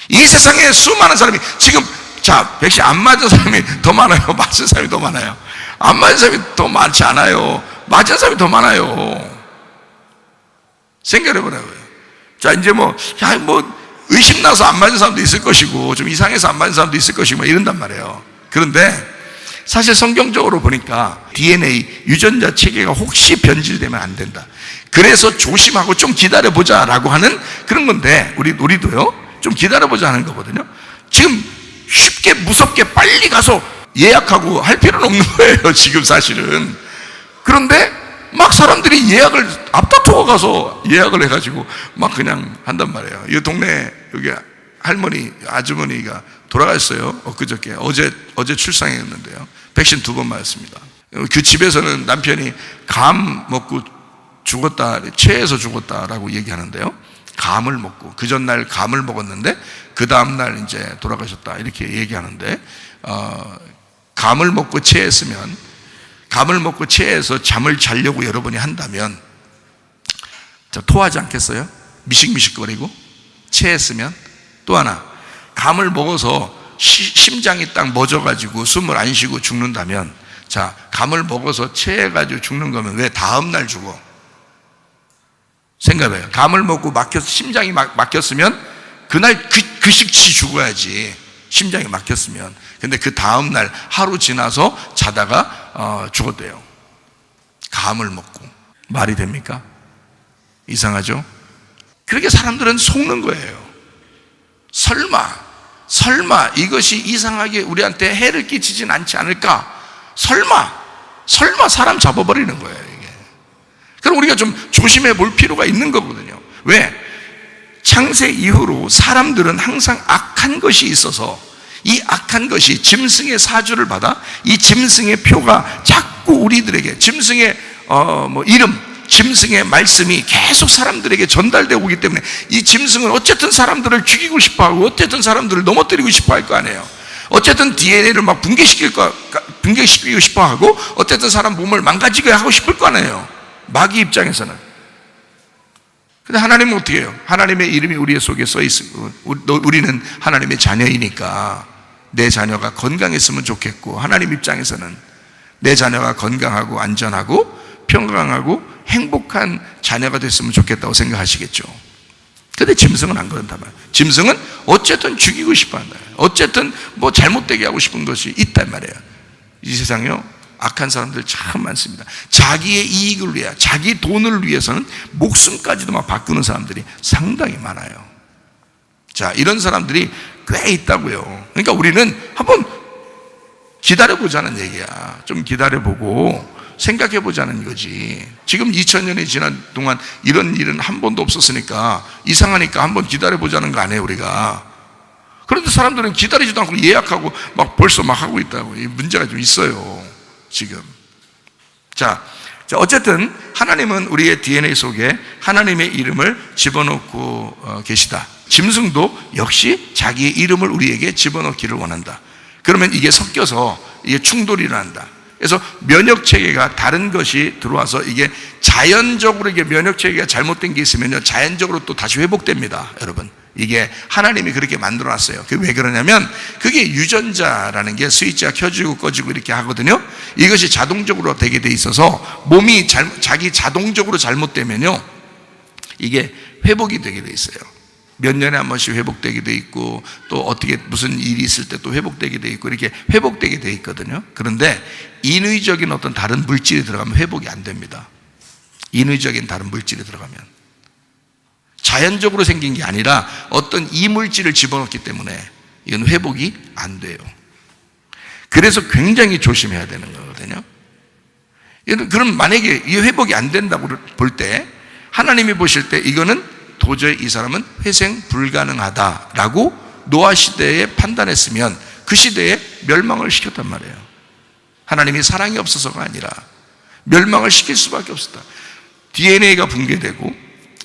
이 세상에 수많은 사람이 지금, 자, 백신 안 맞은 사람이 더 많아요? 맞은 사람이 더 많아요? 안 맞은 사람이 더 많지 않아요? 맞은 사람이 더 많아요. 생각해 보라고요. 자, 이제 뭐 의심나서 안 맞은 사람도 있을 것이고 좀 이상해서 안 맞은 사람도 있을 것이고 막 이런단 말이에요. 그런데 사실 성경적으로 보니까 DNA 유전자 체계가 혹시 변질되면 안 된다, 그래서 조심하고 좀 기다려보자 라고 하는 그런 건데, 우리도요 좀 기다려보자 하는 거거든요. 지금 쉽게 무섭게 빨리 가서 예약하고 할 필요는 없는 거예요 지금 사실은. 그런데 막 사람들이 예약을 앞다투어 가서 예약을 해가지고 막 그냥 한단 말이에요. 이 동네 여기 할머니, 아주머니가 돌아가셨어요. 엊그저께, 어제 출산했는데요. 백신 2번 맞았습니다. 그 집에서는 남편이 감 먹고 죽었다, 체해서 죽었다라고 얘기하는데요. 감을 먹고, 그 전날 감을 먹었는데 그 다음날 이제 돌아가셨다, 이렇게 얘기하는데, 감을 먹고 체했으면, 감을 먹고 체해서 잠을 자려고 여러분이 한다면 토하지 않겠어요? 미식미식거리고 체했으면. 또 하나, 감을 먹어서 심장이 딱 멎어가지고 숨을 안 쉬고 죽는다면, 자, 감을 먹어서 체해가지고 죽는 거면 왜 다음날 죽어? 생각해요. 감을 먹고 심장이 막혔으면 그날 그 식치 죽어야지, 심장이 막혔으면. 근데 그 다음날 하루 지나서 자다가 죽었대요. 감을 먹고. 말이 됩니까? 이상하죠? 그렇게 사람들은 속는 거예요. 설마 이것이 이상하게 우리한테 해를 끼치진 않지 않을까? 설마 설마 사람 잡아버리는 거예요, 이게. 그럼 우리가 좀 조심해 볼 필요가 있는 거거든요. 왜? 창세 이후로 사람들은 항상 악한 것이 있어서 이 악한 것이 짐승의 사주를 받아 이 짐승의 표가 자꾸 우리들에게 짐승의 이름, 짐승의 말씀이 계속 사람들에게 전달되어 오기 때문에 이 짐승은 어쨌든 사람들을 죽이고 싶어하고 어쨌든 사람들을 넘어뜨리고 싶어할 거 아니에요. 어쨌든 DNA를 막 붕괴시키고 싶어하고 어쨌든 사람 몸을 망가지게 하고 싶을 거 아니에요, 마귀 입장에서는. 근데 하나님은 어떻게 해요? 하나님의 이름이 우리 속에 써 있고 우리는 하나님의 자녀이니까 내 자녀가 건강했으면 좋겠고, 하나님 입장에서는 내 자녀가 건강하고 안전하고 평강하고 행복한 자녀가 됐으면 좋겠다고 생각하시겠죠. 근데 짐승은 안 그런단 말이에요. 짐승은 어쨌든 죽이고 싶어 한다. 어쨌든 뭐 잘못되게 하고 싶은 것이 있단 말이에요. 이 세상에요, 악한 사람들 참 많습니다. 자기의 이익을 위해, 자기 돈을 위해서는 목숨까지도 막 바꾸는 사람들이 상당히 많아요. 자, 이런 사람들이 꽤 있다고요. 그러니까 우리는 한번 기다려보자는 얘기야. 좀 기다려보고 생각해보자는 거지. 지금 2000년이 지난 동안 이런 일은 한 번도 없었으니까 이상하니까 한번 기다려보자는 거 아니에요, 우리가. 그런데 사람들은 기다리지도 않고 예약하고 막 벌써 막 하고 있다고. 이 문제가 좀 있어요, 지금. 자, 어쨌든 하나님은 우리의 DNA 속에 하나님의 이름을 집어넣고 계시다. 짐승도 역시 자기의 이름을 우리에게 집어넣기를 원한다. 그러면 이게 섞여서 이게 충돌이 일어난다. 그래서 면역체계가 다른 것이 들어와서 이게 자연적으로 이게 면역체계가 잘못된 게 있으면요, 자연적으로 또 다시 회복됩니다, 여러분. 이게 하나님이 그렇게 만들어 놨어요. 그게 왜 그러냐면 그게 유전자라는 게 스위치가 켜지고 꺼지고 이렇게 하거든요. 이것이 자동적으로 되게 돼 있어서 몸이 자기 자동적으로 잘못되면요, 이게 회복이 되게 돼 있어요. 몇 년에 한 번씩 회복되게 돼 있고 또 어떻게 무슨 일이 있을 때 또 회복되게 돼 있고 이렇게 회복되게 돼 있거든요. 그런데 인위적인 어떤 다른 물질이 들어가면 회복이 안 됩니다. 인위적인 다른 물질이 들어가면, 자연적으로 생긴 게 아니라 어떤 이물질을 집어넣기 때문에 이건 회복이 안 돼요. 그래서 굉장히 조심해야 되는 거거든요. 그럼 만약에 이 회복이 안 된다고 볼 때 하나님이 보실 때 이거는 도저히 이 사람은 회생 불가능하다라고 노아 시대에 판단했으면 그 시대에 멸망을 시켰단 말이에요. 하나님이 사랑이 없어서가 아니라 멸망을 시킬 수밖에 없었다. DNA가 붕괴되고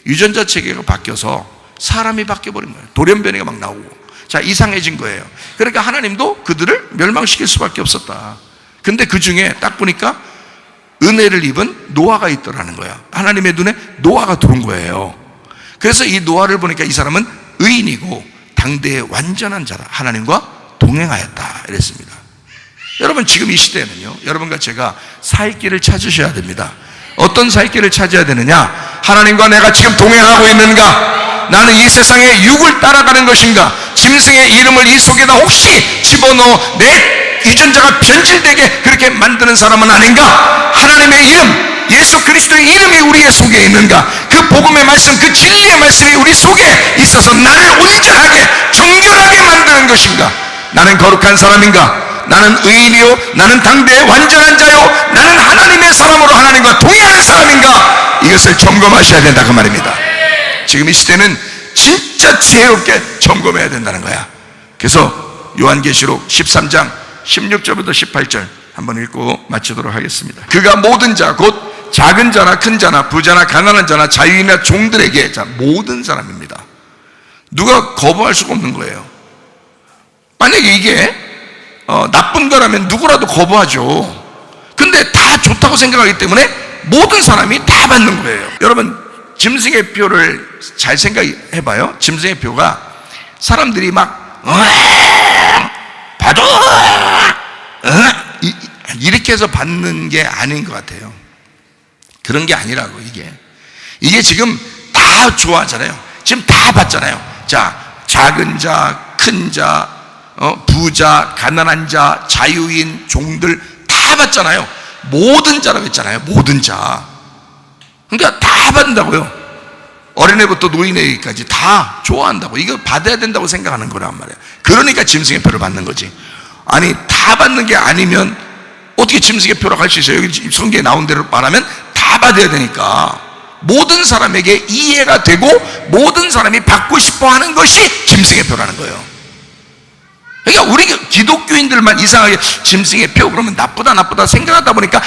유전자 체계가 바뀌어서 사람이 바뀌어버린 거예요. 돌연변이가 막 나오고, 자, 이상해진 거예요. 그러니까 하나님도 그들을 멸망시킬 수밖에 없었다. 근데 그 중에 딱 보니까 은혜를 입은 노아가 있더라는 거야. 하나님의 눈에 노아가 들어온 거예요. 그래서 이 노아를 보니까 이 사람은 의인이고 당대의 완전한 자라, 하나님과 동행하였다 이랬습니다. 여러분, 지금 이 시대에는요, 여러분과 제가 살 길을 찾으셔야 됩니다. 어떤 살 길을 찾아야 되느냐? 하나님과 내가 지금 동행하고 있는가? 나는 이 세상의 육을 따라가는 것인가? 짐승의 이름을 이 속에다 혹시 집어넣어 내 유전자가 변질되게 그렇게 만드는 사람은 아닌가? 하나님의 이름, 예수 그리스도의 이름이 우리의 속에 있는가? 그 복음의 말씀, 그 진리의 말씀이 우리 속에 있어서 나를 온전하게 정결하게 만드는 것인가? 나는 거룩한 사람인가? 나는 의인이요? 나는 당대의 완전한 자요? 나는 하나님의 사람으로 하나님과 동행하는 사람인가? 이것을 점검하셔야 된다, 그 말입니다. 지금 이 시대는 진짜 지혜롭게 점검해야 된다는 거야. 그래서 요한계시록 13장 16절부터 18절 한번 읽고 마치도록 하겠습니다. 그가 모든 자, 곧 작은 자나 큰 자나 부자나 가난한 자나 자유인이나 종들에게, 자, 모든 사람입니다. 누가 거부할 수가 없는 거예요. 만약에 이게 나쁜 거라면 누구라도 거부하죠. 근데 다 좋다고 생각하기 때문에 모든 사람이 다 받는 거예요. 여러분, 짐승의 표를 잘 생각해봐요. 짐승의 표가 사람들이 막 받아 이렇게 해서 받는 게 아닌 것 같아요. 그런 게 아니라고. 이게 지금 다 좋아하잖아요. 지금 다 받잖아요. 자, 작은 자, 큰 자, 부자, 가난한 자, 자유인, 종들 다 받잖아요. 모든 자라고 했잖아요. 모든 자. 그러니까 다 받는다고요. 어린애부터 노인에게까지 다 좋아한다고. 이거 받아야 된다고 생각하는 거란 말이에요. 그러니까 짐승의 표를 받는 거지. 아니, 다 받는 게 아니면 어떻게 짐승의 표라고 할 수 있어요? 여기 성경에 나온 대로 말하면 다 받아야 되니까 모든 사람에게 이해가 되고 모든 사람이 받고 싶어 하는 것이 짐승의 표라는 거예요. 그러니까 우리 기독교인들만 이상하게 짐승의 표 그러면 나쁘다 생각하다 보니까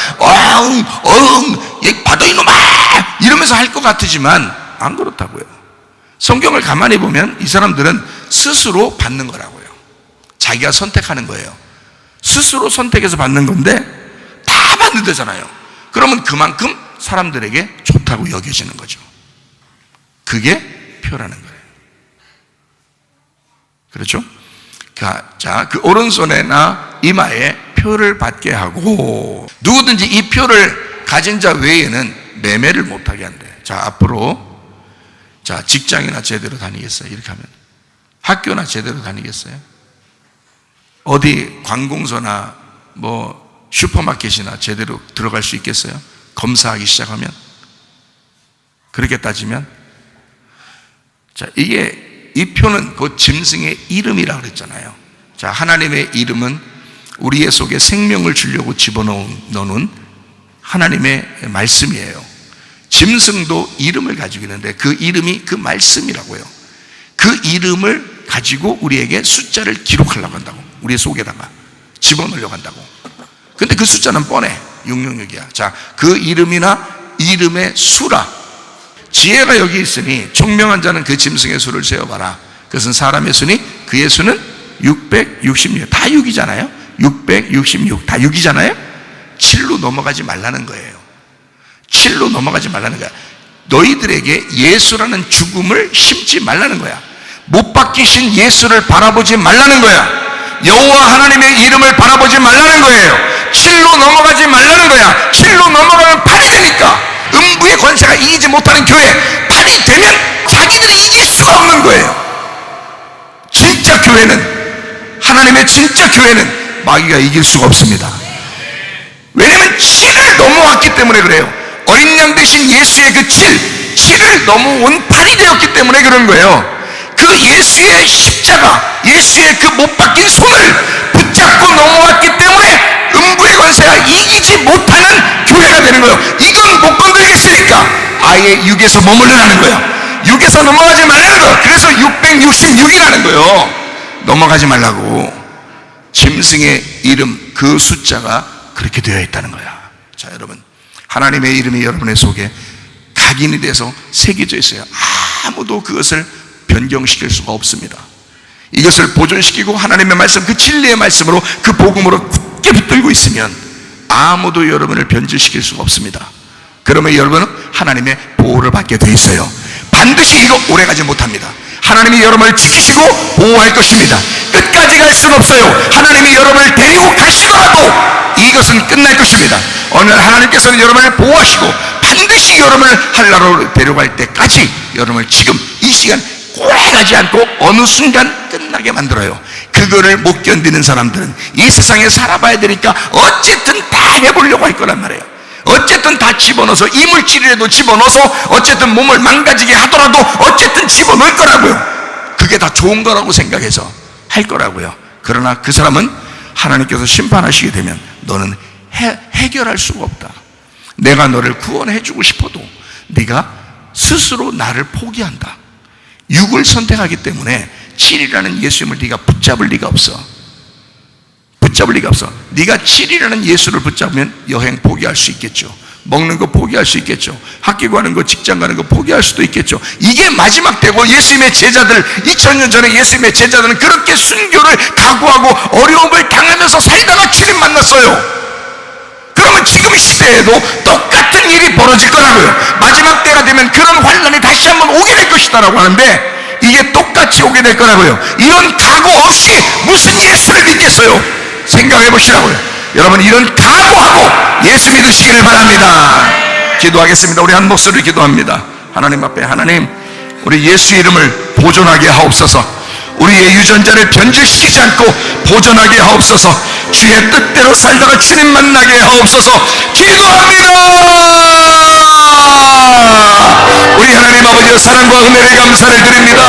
받아 이놈아 이러면서 할 것 같지만 안 그렇다고요. 성경을 가만히 보면 이 사람들은 스스로 받는 거라고요. 자기가 선택하는 거예요. 스스로 선택해서 받는 건데 다 받는 데잖아요. 그러면 그만큼 사람들에게 좋다고 여겨지는 거죠. 그게 표라는 거예요. 그렇죠? 자, 그 오른손에나 이마에 표를 받게 하고 누구든지 이 표를 가진 자 외에는 매매를 못하게 한대. 자, 앞으로 자, 직장이나 제대로 다니겠어요? 이렇게 하면 학교나 제대로 다니겠어요? 어디 관공서나 뭐 슈퍼마켓이나 제대로 들어갈 수 있겠어요? 검사하기 시작하면? 그렇게 따지면 자, 이 표는 그 짐승의 이름이라고 그랬잖아요. 자, 하나님의 이름은 우리의 속에 생명을 주려고 집어넣는 하나님의 말씀이에요. 짐승도 이름을 가지고 있는데 그 이름이 그 말씀이라고요. 그 이름을 가지고 우리에게 숫자를 기록하려고 한다고. 우리의 속에다가 집어넣으려고 한다고. 근데 그 숫자는 뻔해. 666이야. 자, 그 이름이나 이름의 수라. 지혜가 여기 있으니 총명한 자는 그 짐승의 수를 세어봐라. 그것은 사람의 수니 그의 수는 666. 다 6이잖아요. 666. 다 6이잖아요. 7로 넘어가지 말라는 거예요. 7로 넘어가지 말라는 거야. 너희들에게 예수라는 죽음을 심지 말라는 거야. 못 박히신 예수를 바라보지 말라는 거야. 여호와 하나님의 이름을 바라보지 말라는 거예요. 7로 넘어가지 말라는 거야. 7로 넘어가면 판이 되니까. 음부의 권세가 이기지 못하는 교회, 판이 되면 자기들이 이길 수가 없는 거예요. 진짜 교회는, 하나님의 진짜 교회는 마귀가 이길 수가 없습니다. 왜냐하면 7을 넘어왔기 때문에 그래요. 어린 양 대신 예수의 그 7을 넘어온 판이 되었기 때문에 그런 거예요. 그 예수의 십자가, 예수의 그 못 박힌 손을 붙잡고 넘어왔기 때문에 음부의 권세가 이기지 못하는 교회가 되는 거예요. 이건 못 건드리겠으니까 아예 6에서 머물러라는 거예요. 6에서 넘어가지 말라는 거예요. 그래서 666이라는 거예요. 넘어가지 말라고. 짐승의 이름, 그 숫자가 그렇게 되어 있다는 거야. 자, 여러분, 하나님의 이름이 여러분의 속에 각인이 돼서 새겨져 있어요. 아무도 그것을 변경시킬 수가 없습니다. 이것을 보존시키고 하나님의 말씀, 그 진리의 말씀으로, 그 복음으로 굳게 붙들고 있으면 아무도 여러분을 변질시킬 수가 없습니다. 그러면 여러분은 하나님의 보호를 받게 돼 있어요. 반드시 이거 오래가지 못합니다. 하나님이 여러분을 지키시고 보호할 것입니다. 끝까지 갈 수는 없어요. 하나님이 여러분을 데리고 가시더라도 이것은 끝날 것입니다. 어느 날 하나님께서는 여러분을 보호하시고 반드시 여러분을 한나라로 데려갈 때까지 여러분을 지금 이 시간 오래가지 않고 어느 순간 끝나게 만들어요. 그거를 못 견디는 사람들은 이 세상에 살아봐야 되니까 어쨌든 다 해보려고 할 거란 말이에요. 어쨌든 다 집어넣어서, 이물질이라도 집어넣어서 어쨌든 몸을 망가지게 하더라도 어쨌든 집어넣을 거라고요. 그게 다 좋은 거라고 생각해서 할 거라고요. 그러나 그 사람은 하나님께서 심판하시게 되면 너는 해결할 수가 없다. 내가 너를 구원해 주고 싶어도 네가 스스로 나를 포기한다. 6을 선택하기 때문에 7이라는 예수님을 네가 붙잡을 리가 없어. 붙잡을 리가 없어. 네가 7이라는 예수를 붙잡으면 여행 포기할 수 있겠죠. 먹는 거 포기할 수 있겠죠. 학교 가는 거, 직장 가는 거 포기할 수도 있겠죠. 이게 마지막 때고, 예수님의 제자들, 2000년 전에 예수님의 제자들은 그렇게 순교를 각오하고 어려움을 당하면서 살다가 주님 만났어요. 그러면 지금 이 시대에도 똑같은 일이 벌어질 거라고요. 마지막 때가 되면 그런 환난이 다시 한번 오게 될 것이다라고 하는데 이게 똑같이 오게 될 거라고요. 이런 각오 없이 무슨 예수를 믿겠어요? 생각해 보시라고요. 여러분, 이런 각오하고 예수 믿으시기를 바랍니다. 기도하겠습니다. 우리 한 목소리 기도합니다. 하나님 앞에, 하나님, 우리 예수 이름을 보존하게 하옵소서. 우리의 유전자를 변질시키지 않고 보존하게 하옵소서. 주의 뜻대로 살다가 주님 만나게 하옵소서. 기도합니다. 우리 하나님 아버지여, 사랑과 은혜를 감사를 드립니다.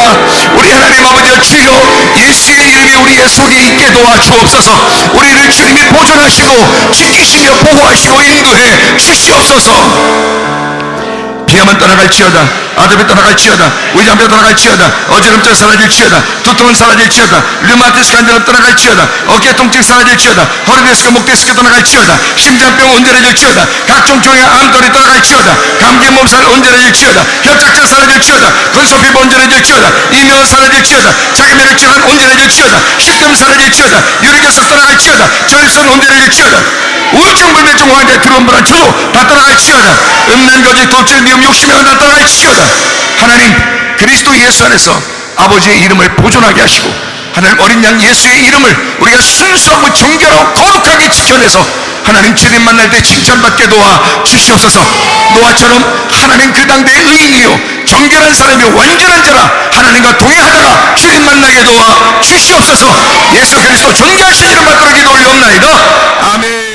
우리 하나님 아버지여, 주여, 예수의 이름이 우리의 속에 있게 도와주옵소서. 우리를 주님이 보존하시고 지키시며 보호하시고 인도해 주시옵소서. 비하면 떠나갈지어다, 아들이 떠나갈지어다, 위장병 떠나갈지어다, 어지럼증 사라질지어다, 두통은 사라질지어다, 류마티스 관절은 떠나갈지어다, 어깨 통증 사라질지어다, 허리 디스크, 목 디스크 떠나갈지어다, 심장병 온전해질지어다, 각종 종양 암돌이 떠나갈지어다, 감기 몸살 온전해질지어다, 협착증 사라질지어다, 근소피부 온전해질지어다, 이명 사라질지어다, 자기 면역 질환 온전해질지어다, 식금 사라질지어다, 유리결석 떠나갈지어다, 저혈선 온전해질지어다, 우울증 불면증 환자 두려움 불안 초조 다 떠나갈지어다, 음란 거짓 도질 미움 욕심이 다 떠나갈지어다. 하나님, 그리스도 예수 안에서 아버지의 이름을 보존하게 하시고 하나님 어린 양 예수의 이름을 우리가 순수하고 정결하고 거룩하게 지켜내서 하나님 주님 만날 때 칭찬받게 도와 주시옵소서. 노아처럼 하나님 그 당대의 의인이요 정결한 사람이 완전한 자라 하나님과 동행하다가 주님 만나게 도와 주시옵소서. 예수 그리스도 존귀하신 이름 받들어 기도 올리옵나이다. 아멘.